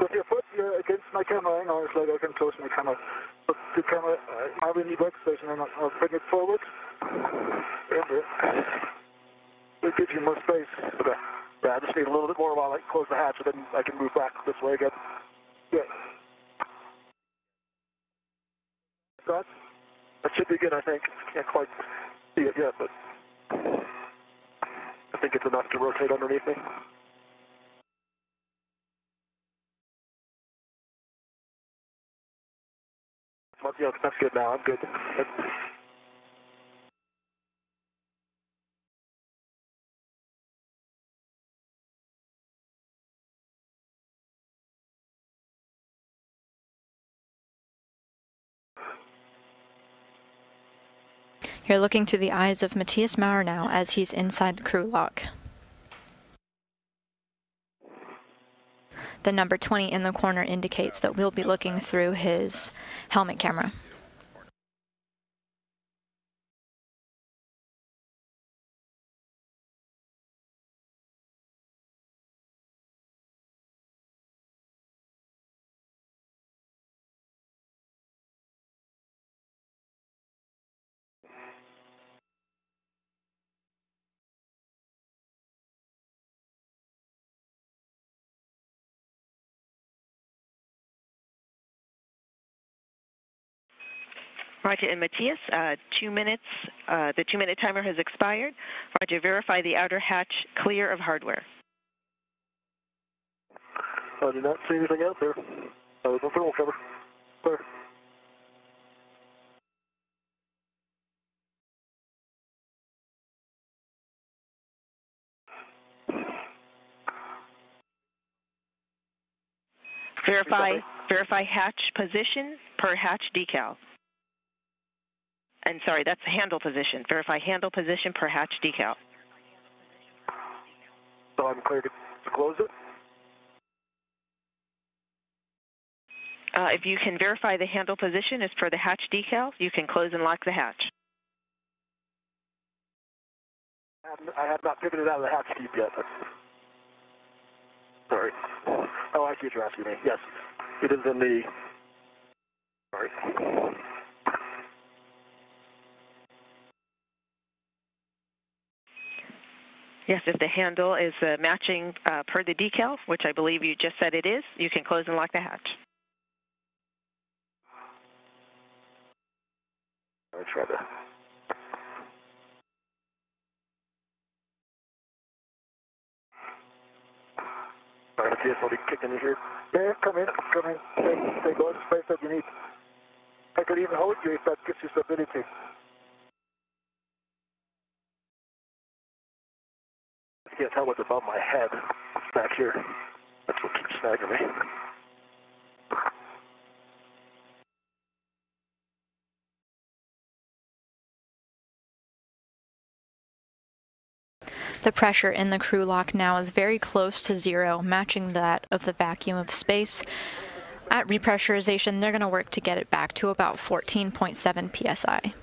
With your foot, you're against my camera. Hang on, it's like I can close my camera. But the camera, I have a new workstation and I'll bring it forward. It gives you more space. Okay. Yeah, I just need a little bit more while I close the hatch, and then I can move back this way again. Yeah. That should be good, I think. Can't quite see it yet, but I think it's enough to rotate underneath me. Yeah, that's good now. I'm good. You're looking through the eyes of Matthias Maurer now as he's inside the crew lock. The number 20 in the corner indicates that we'll be looking through his helmet camera. Roger, and Matthias, 2 minutes, the 2-minute timer has expired. Roger, verify the outer hatch clear of hardware. I do not see anything out there. No thermal cover. Clear. Verify hatch position per hatch decal. And sorry, that's handle position. Verify handle position per hatch decal. So I'm clear to close it? If you can verify the handle position as per the hatch decal, you can close and lock the hatch. I have not pivoted out of the hatch deep yet. Sorry. Oh, I see what you're asking me. Yes. It is in the... Sorry. Yes, if the handle is matching per the decal, which I believe you just said it is, you can close and lock the hatch. I'll try to... All right, Matthias, I'll be kicking you here. Yeah, come in. Take all the space that you need. I could even hold you if that gives you stability. I can't tell what's above my head. back here. That's what keeps snagging me. The pressure in the crew lock now is very close to zero, matching that of the vacuum of space. At repressurization, they're going to work to get it back to about 14.7 psi.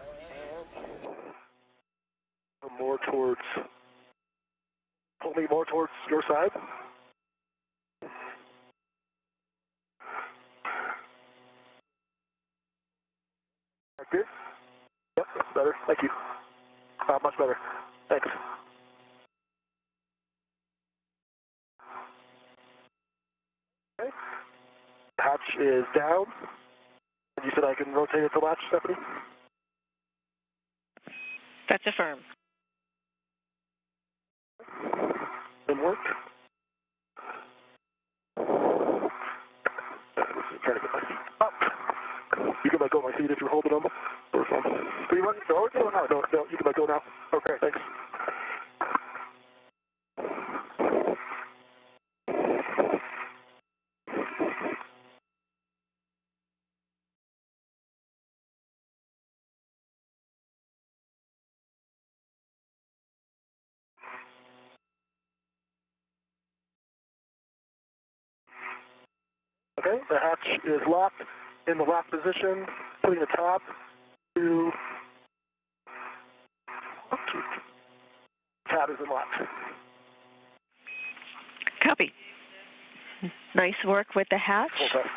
More towards, pull me more towards your side. Like this? Yep, that's better. Thank you. Much better. Thanks. Okay. Hatch is down. And you said I can rotate it to latch, Stephanie? That's affirmed. Didn't work. Trying to get my feet up. You can let go of my feet if you're holding them. Or something. Do you want to go or no? No, you can let go now. Okay, thanks. Okay, the hatch is locked in the lock position, putting the top to tab is unlocked. Copy. Nice work with the hatch. Okay.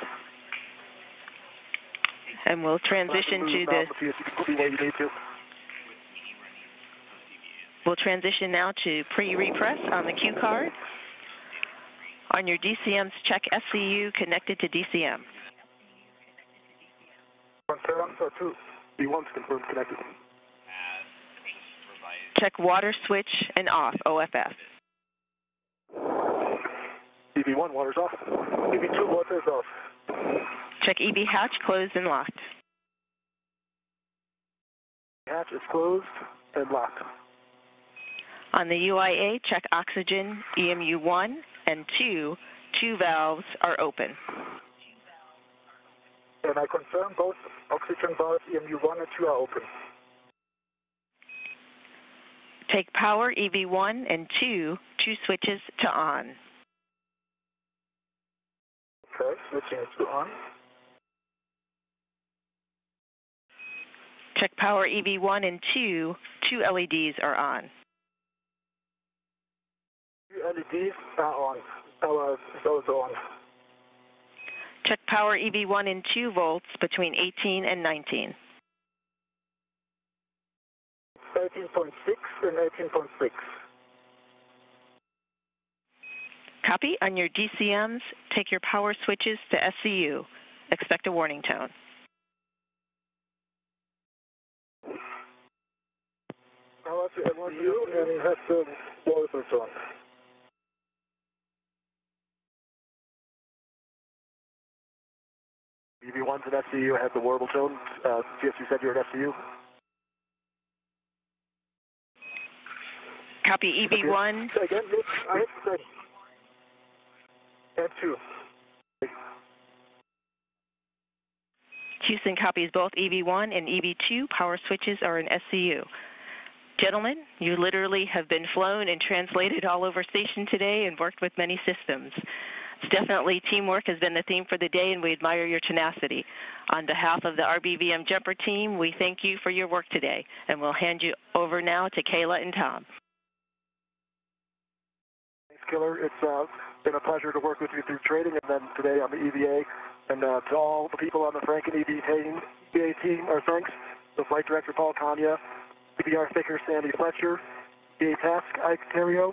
And we'll transition to the... See if you can put me where you need to. We'll transition now to pre-repress on the cue card. On your DCMs, check SCU connected to DCM. Confirm, so 2. B1's confirmed connected. Check water switch and off, OFF. EV1, water's off. EV2, water's off. Check EV hatch closed and locked. Hatch is closed and locked. On the UIA, check oxygen EMU 1 and 2. 2 valves are open. And I confirm both oxygen valves EMU 1 and 2 are open. Take power EV1 and 2 switches to on. Okay, switching it to on. Check power EV1 and 2 LEDs are on. 2 LEDs are on. Power is also on. Check power EV1 and 2 volts between 18 and 19. 18.6 and 18.6. Copy. On your DCMs, take your power switches to SCU. Expect a warning tone. Power to SCU and has the water switch on. EV1's an SCU has the warble tone. CSU said you're an SCU. Copy EV1. Say again, I said and 2. Houston copies both EV1 and EV2. Power switches are in SCU. Gentlemen, you literally have been flown and translated all over station today and worked with many systems. It's definitely teamwork has been the theme for the day, and we admire your tenacity. On behalf of the RBVM Jumper team, we thank you for your work today, and we'll hand you over now to Kayla and Tom. Thanks, Killer. It's been a pleasure to work with you through training and then today on the EVA. And to all the people on the Franken EVA team, our thanks. The Flight Director, Paul Kanya, EVR Thicker, Sandy Fletcher, EVA Task, Ike Terrio,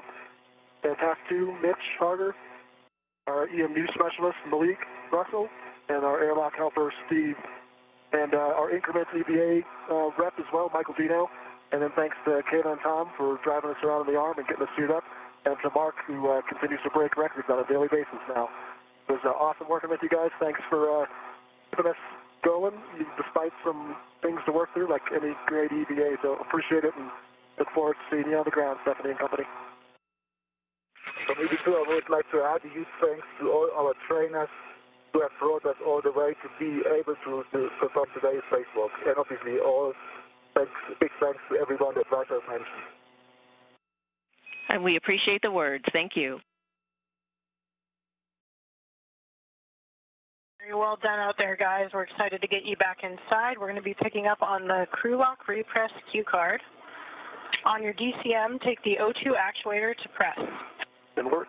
and Task 2, Mitch Harder, our EMU Specialist, Malik Russell, and our airlock helper, Steve, and our Increments EVA rep as well, Michael Dino. And then thanks to Kayla and Tom for driving us around in the arm and getting us suited up, and to Mark, who continues to break records on a daily basis now. It was awesome working with you guys. Thanks for keeping us going, despite some things to work through, like any great EVA. So appreciate it, and look forward to seeing you on the ground, Stephanie and company. From EV2, I would like to add a huge thanks to all our trainers who have brought us all the way to be able to perform today's spacewalk. And obviously, big thanks to everyone that Raja has mentioned. And we appreciate the words. Thank you. Very well done out there, guys. We're excited to get you back inside. We're going to be picking up on the crew lock repress cue card. On your DCM, take the O2 actuator to press. And work.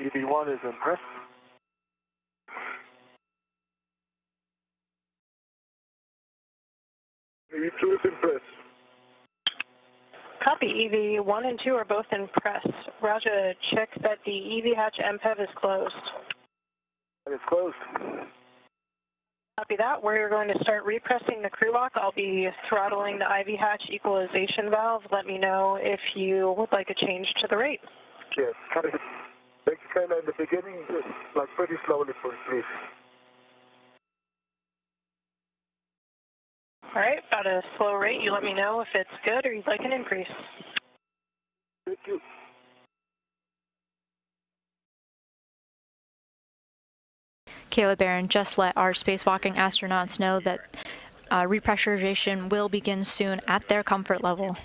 EV1 is impressed. EV2 is impressed. Copy. EV1 and 2 are both in press. Raja, check that the EV hatch MPEV is closed. It's closed. Copy that. We're going to start repressing the crew lock. I'll be throttling the IV hatch equalization valve. Let me know if you would like a change to the rate. Yes. Thank you, Kayla. In the beginning, like pretty slowly, please. All right, about a slow rate. You let me know if it's good or you'd like an increase. Thank you. Kayla Barron just let our spacewalking astronauts know that repressurization will begin soon at their comfort level.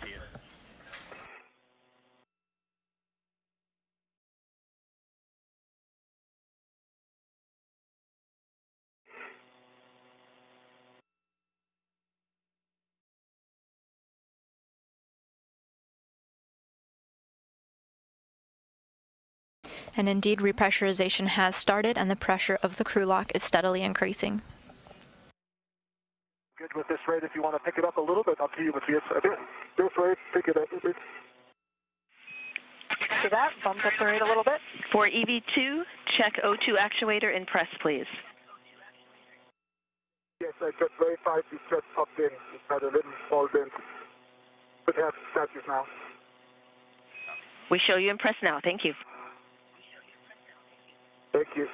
And indeed, repressurization has started and the pressure of the crew lock is steadily increasing. Good with this rate. If you want to pick it up a little bit, up to you. But yes, this rate, pick it up a bit. So that bumped up the rate a little bit. For EV2, check O2 actuator in press, please. Yes, I just verified you just popped in. It's had a little small dent. But have status now. We show you in press now. Thank you. Thank you.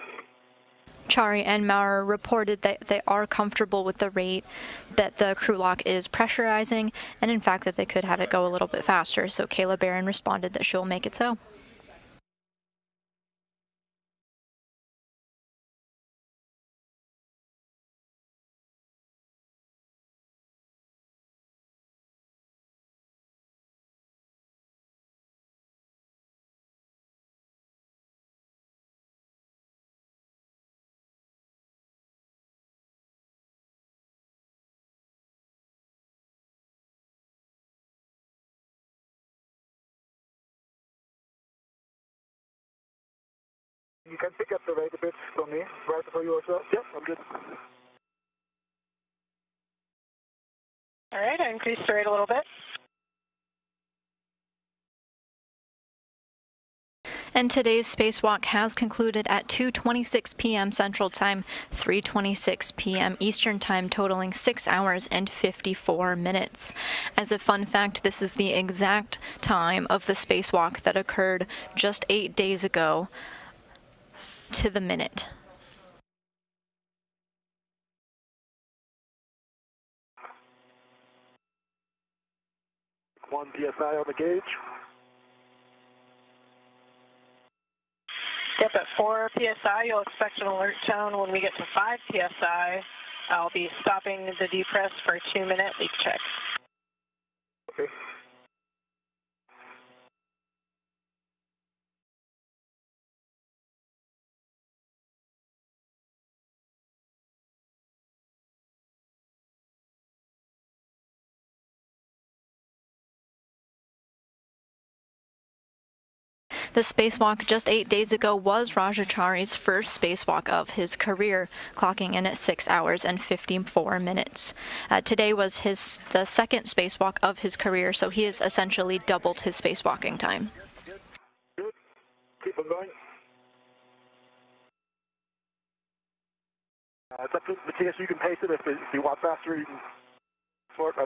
Chari and Maurer reported that they are comfortable with the rate that the crew lock is pressurizing, and in fact that they could have it go a little bit faster. So Kayla Barron responded that she'll make it so. You can pick up the rate a bit from me, right for you as well. Yep, I'm good. All right, I increased the rate a little bit. And today's spacewalk has concluded at 2:26 p.m. Central Time, 3:26 p.m. Eastern Time, totaling 6 hours and 54 minutes. As a fun fact, this is the exact time of the spacewalk that occurred just 8 days ago to the minute. One PSI on the gauge. Yep, at 4 PSI, you'll expect an alert tone. When we get to 5 PSI, I'll be stopping the depress for a 2-minute leak check. Okay. The spacewalk just 8 days ago was Raja Chari's first spacewalk of his career, clocking in at 6 hours and 54 minutes. Today was the second spacewalk of his career, so he has essentially doubled his spacewalking time. Good. Keep on going. It's up to Matthias. You can pace it if you want faster. You can sort.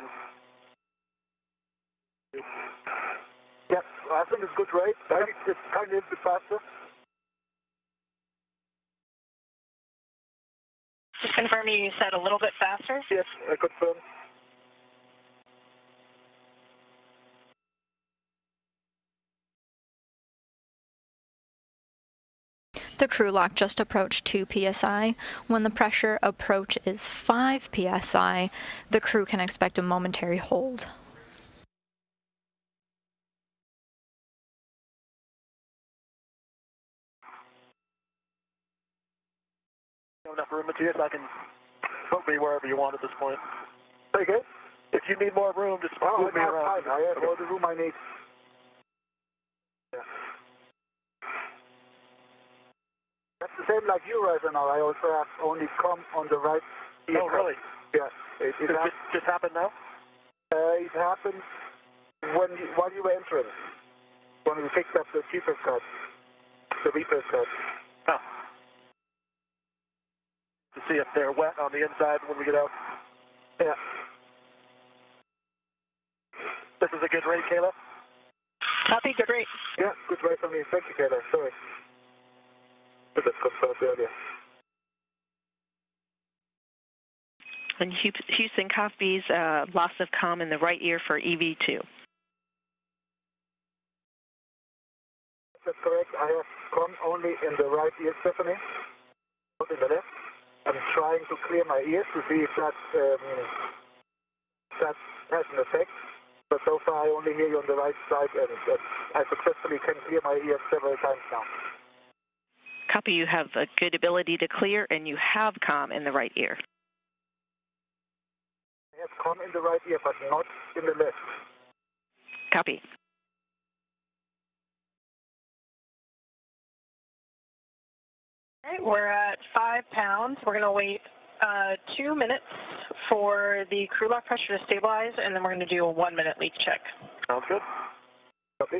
Yep, I think it's good rate. It's kind of a bit faster. Just confirming you said a little bit faster? Yes, I confirm. The crew lock just approached 2 psi. When the pressure approach is 5 psi, the crew can expect a momentary hold. Enough room, Matthias. I can put me wherever you want at this point. Okay. If you need more room, just move me around. I have all the room I need. Yeah. That's the same like you right now. I also have only come on the right ear. Oh, really? Yeah. It just happened now? It happened while you were entering. When we picked up the cheaper cut. The repair cut. Oh. To see if they're wet on the inside when we get out. Yeah. This is a good rate, Kayla? Copy, good rate. Yeah, good rate for me. Thank you, Kayla. Sorry. That's confirmed earlier. And Houston copies loss of comm in the right ear for EV2. That's correct. I have comm only in the right ear, Stephanie. Not in the left. I'm trying to clear my ears to see if that has an effect. But so far I only hear you on the right side, and I successfully can clear my ears several times now. Copy, you have a good ability to clear, and you have comm in the right ear. I have comm in the right ear, but not in the left. Copy. All right, we're at 5 pounds. We're going to wait 2 minutes for the crew lock pressure to stabilize, and then we're going to do a 1-minute leak check. Sounds good. Copy.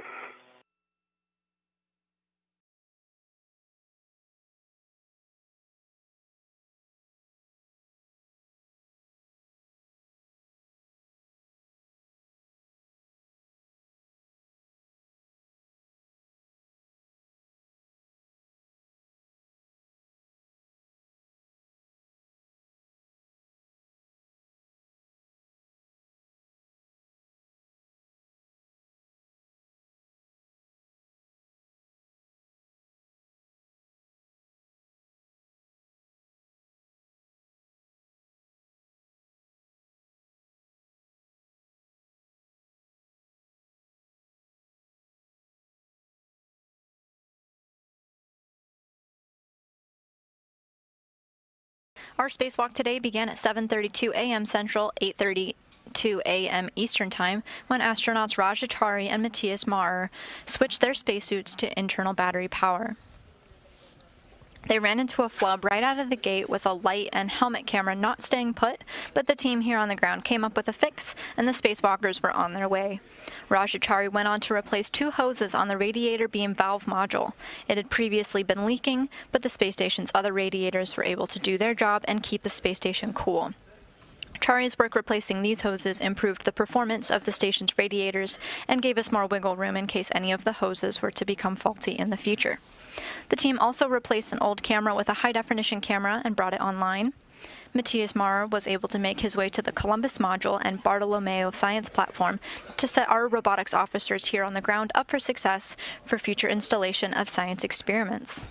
Our spacewalk today began at 7:32 a.m. Central, 8:32 a.m. Eastern Time, when astronauts Raja Chari and Matthias Maurer switched their spacesuits to internal battery power. They ran into a flub right out of the gate with a light and helmet camera not staying put, but the team here on the ground came up with a fix, and the spacewalkers were on their way. Raja Chari went on to replace 2 hoses on the radiator beam valve module. It had previously been leaking, but the space station's other radiators were able to do their job and keep the space station cool. Chari's work replacing these hoses improved the performance of the station's radiators and gave us more wiggle room in case any of the hoses were to become faulty in the future. The team also replaced an old camera with a high-definition camera and brought it online. Matthias Maurer was able to make his way to the Columbus module and Bartolomeo science platform to set our robotics officers here on the ground up for success for future installation of science experiments.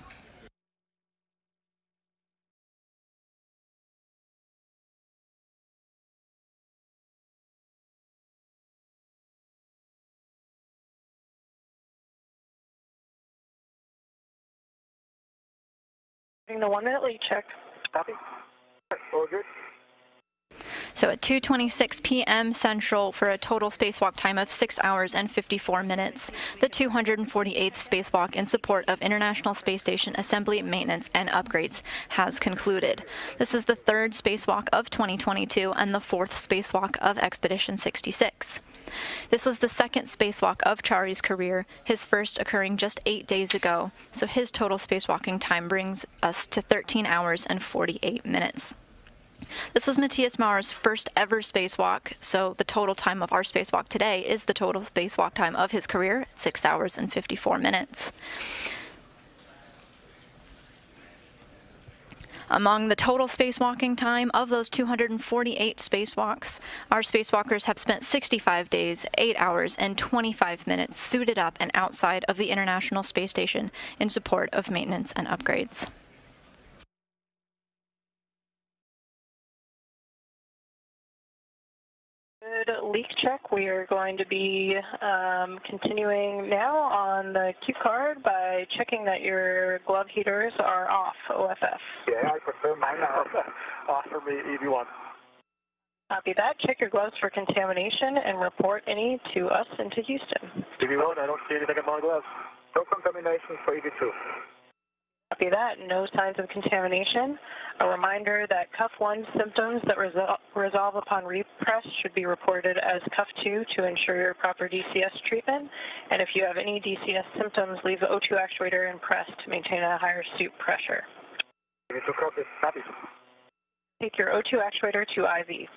Doing the 1-minute leak check. Copy. All good. So at 2:26 p.m. Central, for a total spacewalk time of 6 hours and 54 minutes, the 248th spacewalk in support of International Space Station assembly, maintenance, and upgrades has concluded. This is the third spacewalk of 2022 and the fourth spacewalk of Expedition 66. This was the second spacewalk of Chari's career, his first occurring just 8 days ago, so his total spacewalking time brings us to 13 hours and 48 minutes. This was Matthias Mauer's first ever spacewalk, so the total time of our spacewalk today is the total spacewalk time of his career, 6 hours and 54 minutes. Among the total spacewalking time of those 248 spacewalks, our spacewalkers have spent 65 days, 8 hours, and 25 minutes suited up and outside of the International Space Station in support of maintenance and upgrades. Good leak check. We are going to be continuing now on the cue card by checking that your glove heaters are off, OFF. Yeah, I prefer mine off. Off for me, EV1. Copy that. Check your gloves for contamination and report any to us into Houston. EV1, I don't see anything in my gloves. No contamination for EV2. Copy that. No signs of contamination. A reminder that Cuff 1 symptoms that resolve upon repress should be reported as Cuff 2 to ensure your proper DCS treatment. And if you have any DCS symptoms, leave the O2 actuator in press to maintain a higher suit pressure. EV2 copy. Copy. Take your O2 actuator to IV.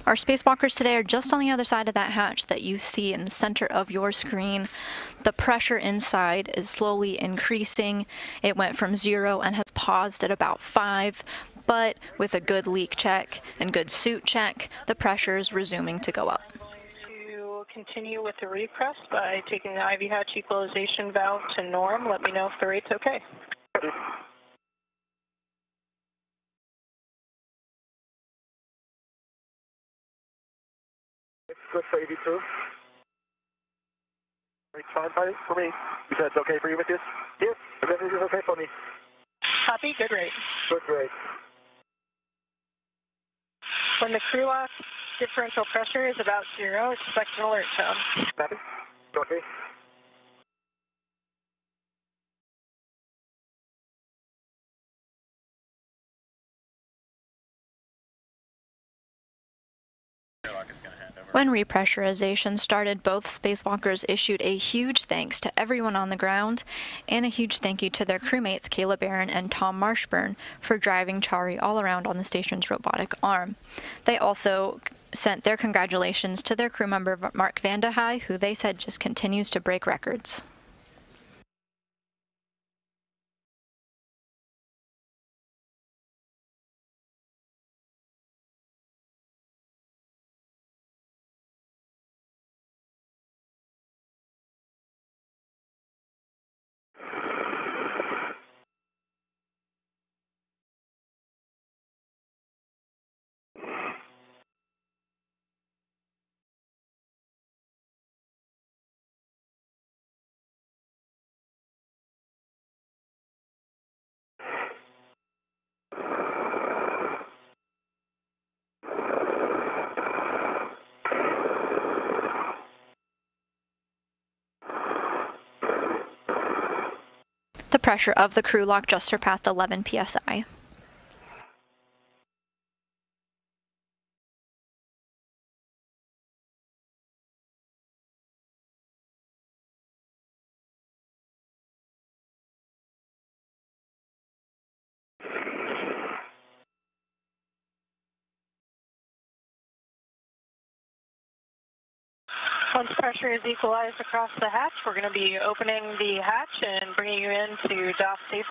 Our spacewalkers today are just on the other side of that hatch that you see in the center of your screen. The pressure inside is slowly increasing. It went from 0 and has paused at about 5, but with a good leak check and good suit check, the pressure is resuming to go up. To continue with the repress by taking the IV hatch equalization valve to norm. Let me know if the rate's okay. It's good for EV2. It's fine for me. You said it's okay for you with this? Yes, everything is okay for me. Copy, good rate. Good rate. When the crew lock differential pressure is about 0, expect an alert tone. Copy. Okay. When repressurization started, both spacewalkers issued a huge thanks to everyone on the ground and a huge thank you to their crewmates Kayla Barron and Tom Marshburn for driving Chari all around on the station's robotic arm. They also sent their congratulations to their crew member Mark Vandehei, who they said just continues to break records. The pressure of the crew lock just surpassed 11 psi. Once pressure is equalized across the hatch, we're going to be opening the hatch and bringing you in to dock safely.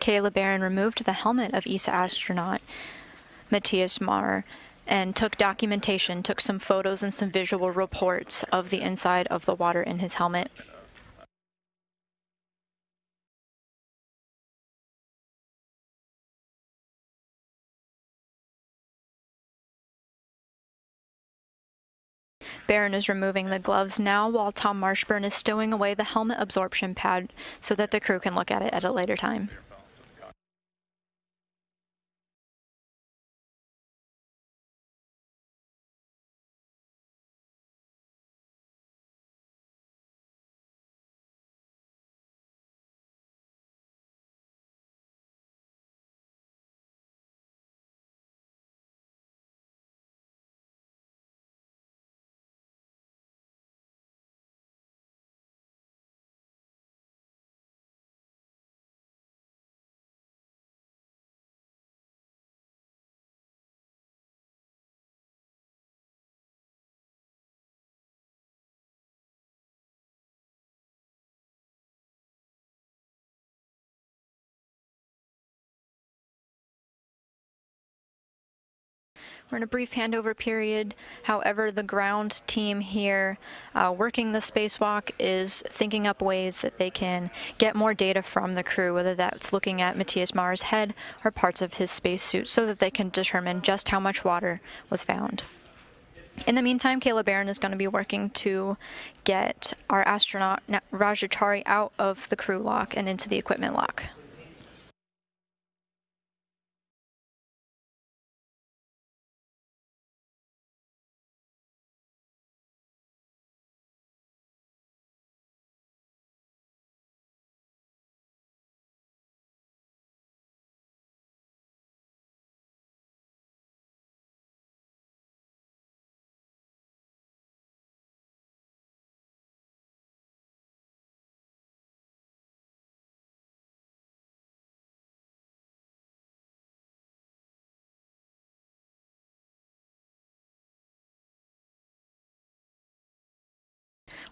Kayla Barron removed the helmet of ESA astronaut Matthias Marr and took documentation, took some photos and some visual reports of the inside of the water in his helmet. Barron is removing the gloves now while Tom Marshburn is stowing away the helmet absorption pad so that the crew can look at it at a later time. We're in a brief handover period. However, the ground team here working the spacewalk is thinking up ways that they can get more data from the crew, whether that's looking at Matthias Marr's head or parts of his spacesuit, so that they can determine just how much water was found. In the meantime, Kayla Barron is going to be working to get our astronaut Raja Chari out of the crew lock and into the equipment lock.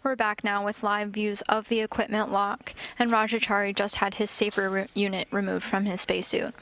We're back now with live views of the equipment lock, and Raja Chari just had his safer unit removed from his spacesuit.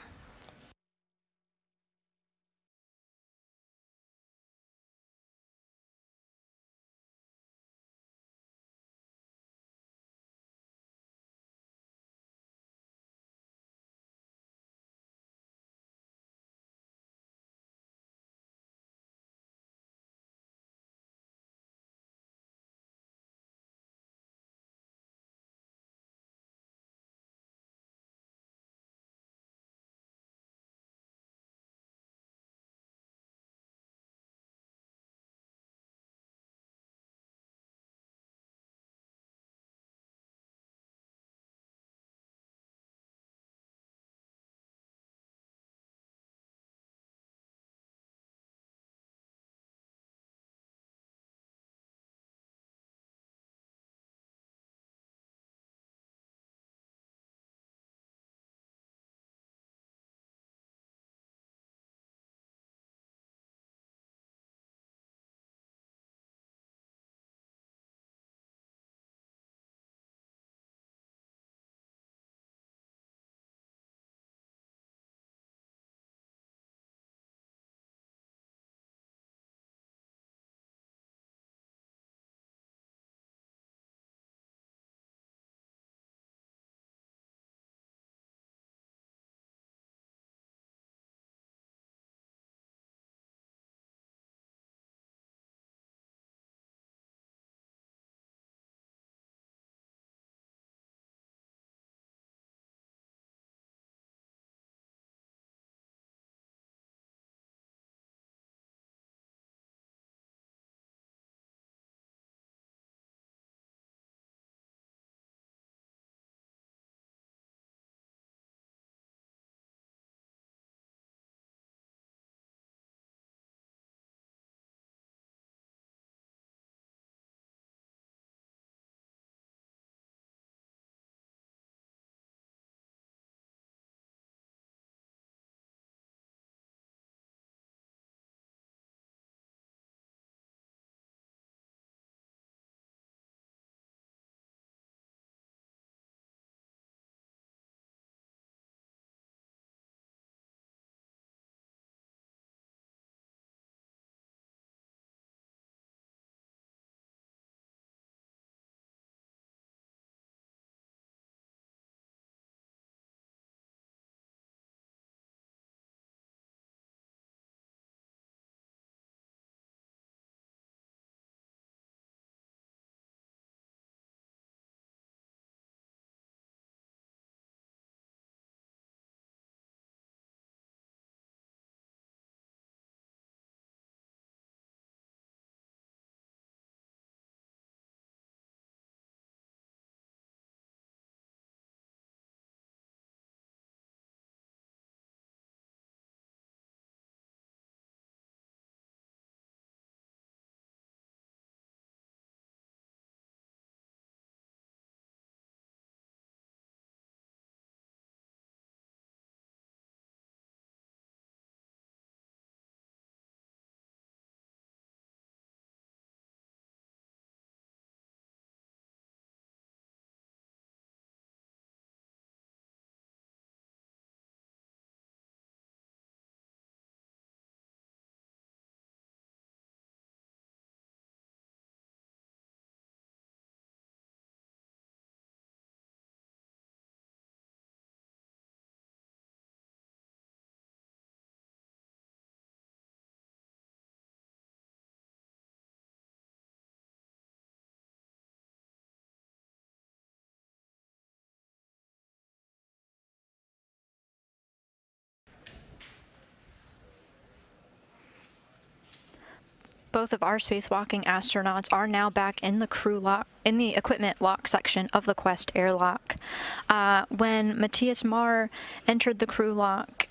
both of our spacewalking astronauts are now back in the equipment lock section of the Quest airlock. When Matthias Marr entered the equipment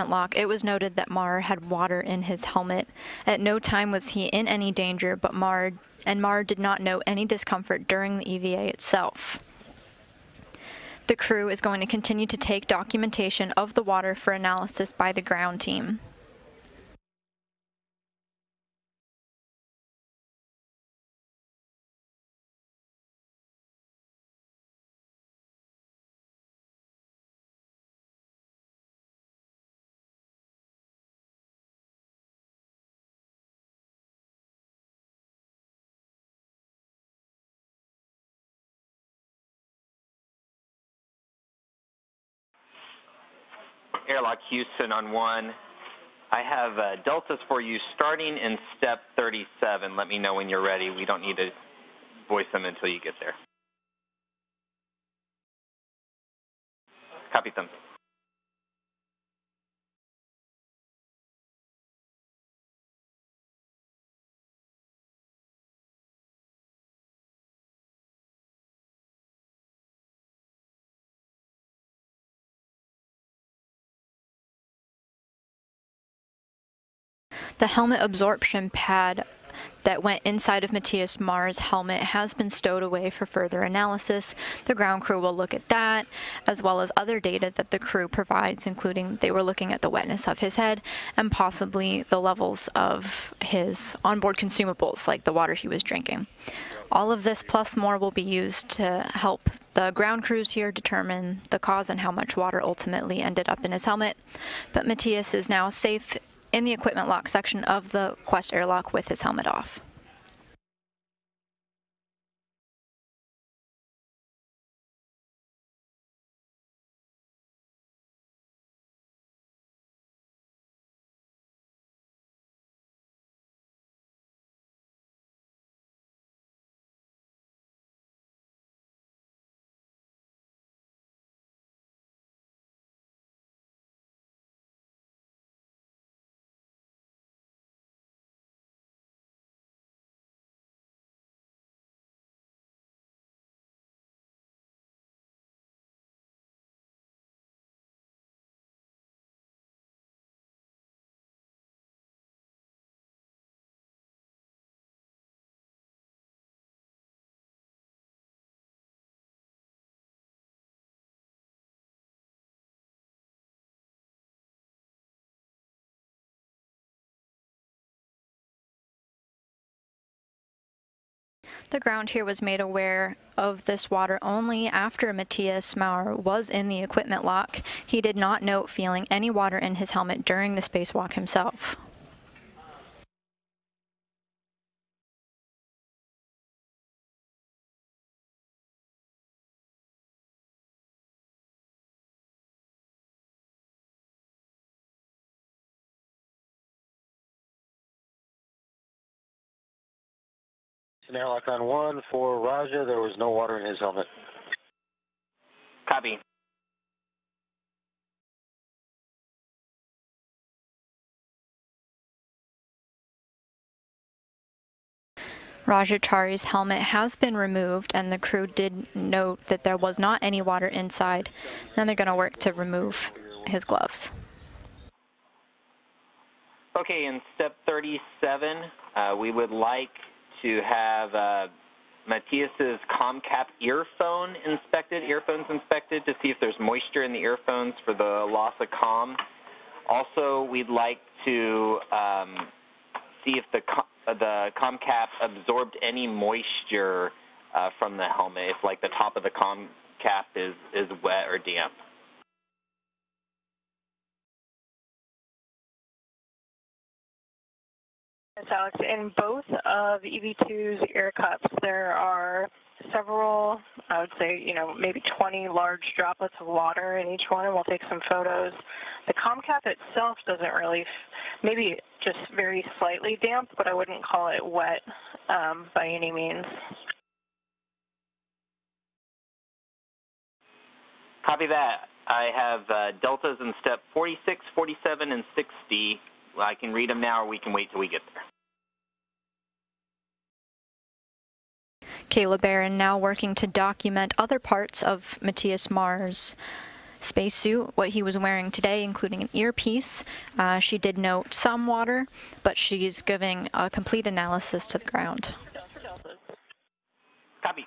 lock, it was noted that Marr had water in his helmet. At no time was he in any danger, but Marr did not note any discomfort during the EVA itself. The crew is going to continue to take documentation of the water for analysis by the ground team. Airlock Houston on 1. I have deltas for you starting in step 37. Let me know when you're ready. We don't need to voice them until you get there. Copy them. The helmet absorption pad that went inside of Matthias Marr's helmet has been stowed away for further analysis. The ground crew will look at that, as well as other data that the crew provides, including they were looking at the wetness of his head and possibly the levels of his onboard consumables, like the water he was drinking. All of this plus more will be used to help the ground crews here determine the cause and how much water ultimately ended up in his helmet. But Matthias is now safe in the equipment lock section of the Quest airlock with his helmet off. The ground here was made aware of this water only after Matthias Marr was in the equipment lock. He did not note feeling any water in his helmet during the spacewalk himself. Airlock on 1 for Raja. There was no water in his helmet. Copy. Raja Chari's helmet has been removed, and the crew did note that there was not any water inside. Now they're going to work to remove his gloves. Okay, in step 37, we would like to have Matthias's ComCap earphones inspected to see if there's moisture in the earphones for the loss of comm. Also, we'd like to see if the ComCap absorbed any moisture from the helmet, if like the top of the ComCap is wet or damp. Yes, Alex, in both of EV2's air cups, there are several, I would say, maybe 20 large droplets of water in each one, and we'll take some photos. The ComCap itself doesn't really, maybe just very slightly damp, but I wouldn't call it wet by any means. Copy that. I have deltas in step 46, 47, and 60. I can read them now, or we can wait till we get there. Kayla Barron now working to document other parts of Matthias Marr's spacesuit, what he was wearing today, including an earpiece. She did note some water, but she's giving a complete analysis to the ground. Copy.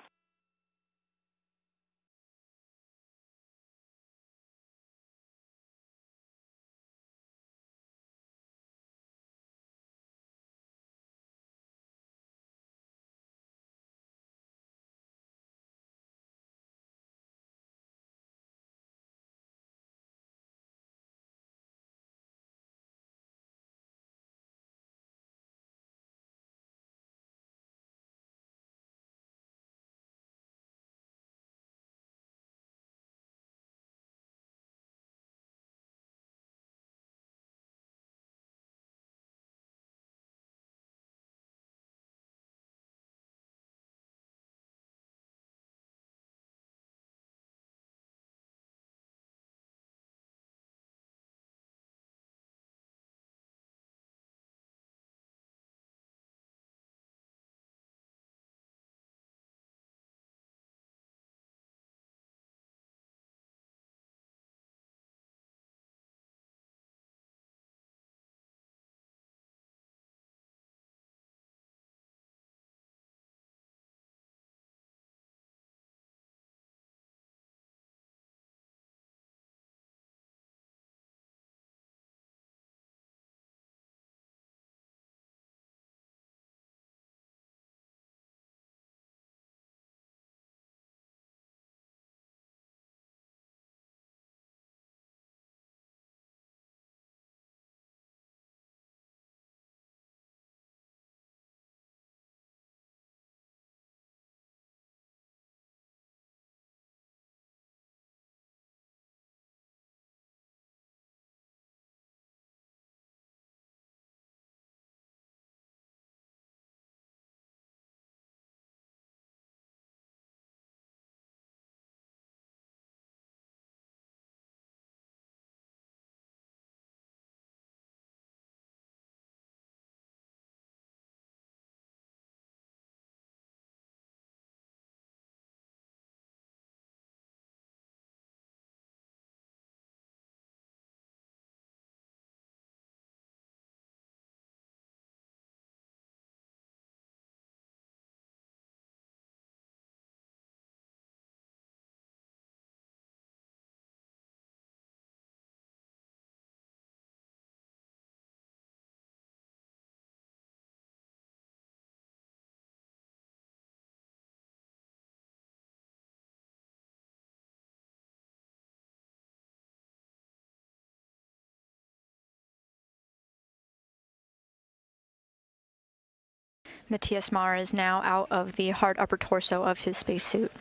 Matthias Marr is now out of the hard upper torso of his spacesuit.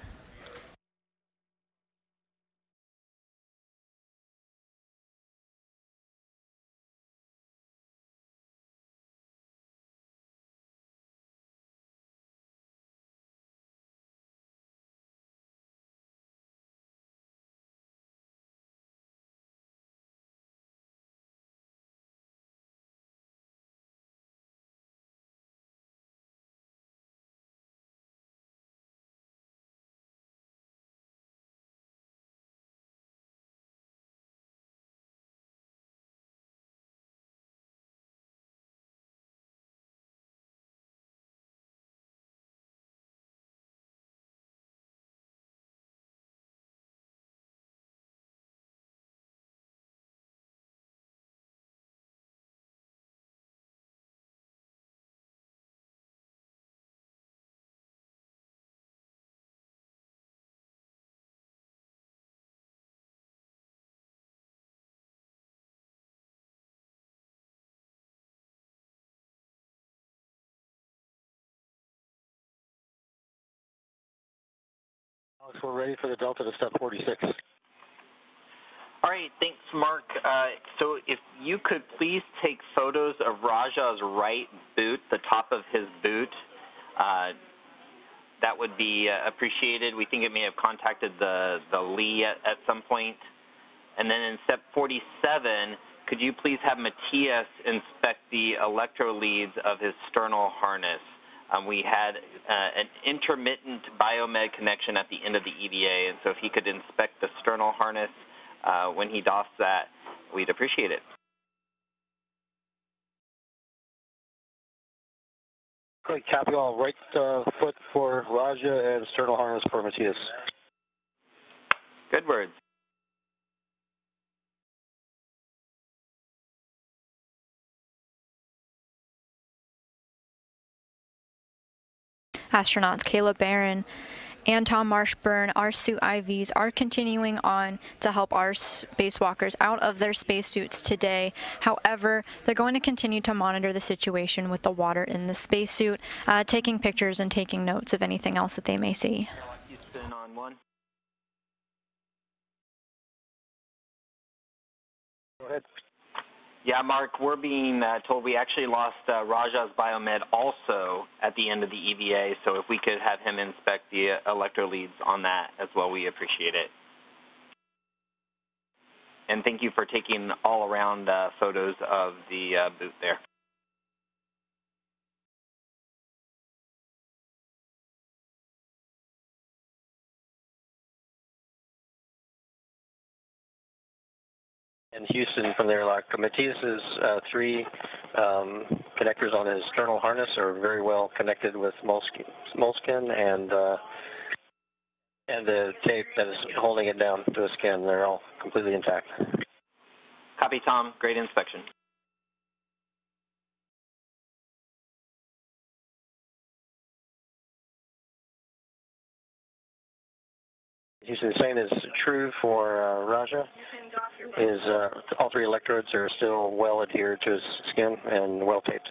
Alex, we're ready for the Delta to step 46. All right, thanks, Mark. So if you could please take photos of Raja's right boot, the top of his boot, that would be appreciated. We think it may have contacted the lee at some point. And then in step 47, could could you please have Matthias inspect the electroleads of his sternal harness? We had an intermittent biomed connection at the end of the EVA, and so if he could inspect the sternal harness when he doffs that, we'd appreciate it. Great, copy all. Right foot for Raja and sternal harness for Matthias. Good words. Astronauts Kayla Barron and Tom Marshburn, our suit IVs, are continuing on to help our spacewalkers out of their spacesuits today. However, they're going to continue to monitor the situation with the water in the spacesuit, taking pictures and taking notes of anything else that they may see. Houston on 1. Go ahead. Yeah, Mark, we're being told we actually lost Raja's biomed also at the end of the EVA, so if we could have him inspect the electroleads on that as well, we appreciate it. And thank you for taking all-around photos of the boot there. And Houston from the airlock. Matthias's 3 connectors on his sternal harness are very well connected with moleskin and the tape that is holding it down to his skin. They're all completely intact. Copy, Tom. Great inspection. Houston, the same is true for Raja. All 3 electrodes are still well adhered to his skin and well taped.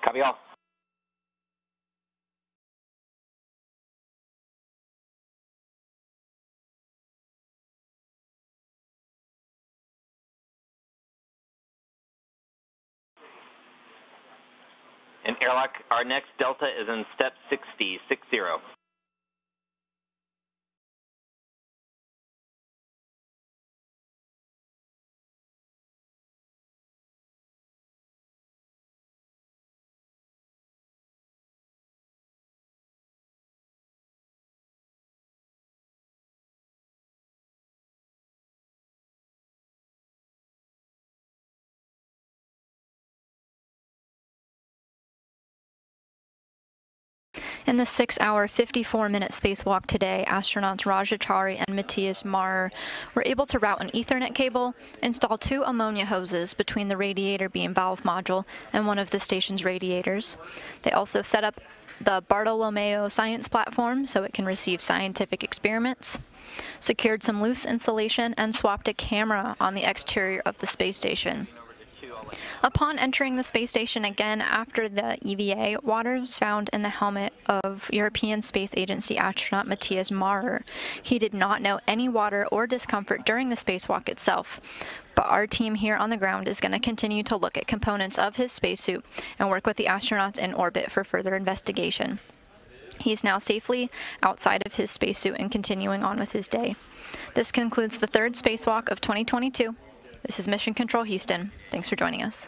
Copy all. And airlock, our next delta is in step 60, 60. In the 6-hour, 54-minute spacewalk today, astronauts Raja Chari and Matthias Maurer were able to route an Ethernet cable, install 2 ammonia hoses between the radiator beam valve module and one of the station's radiators. They also set up the Bartolomeo science platform so it can receive scientific experiments, secured some loose insulation, and swapped a camera on the exterior of the space station. Upon entering the space station again after the EVA, water was found in the helmet of European Space Agency astronaut Matthias Maurer. He did not know any water or discomfort during the spacewalk itself, but our team here on the ground is going to continue to look at components of his spacesuit and work with the astronauts in orbit for further investigation. He's now safely outside of his spacesuit and continuing on with his day. This concludes the 3rd spacewalk of 2022. This is Mission Control Houston. Thanks for joining us.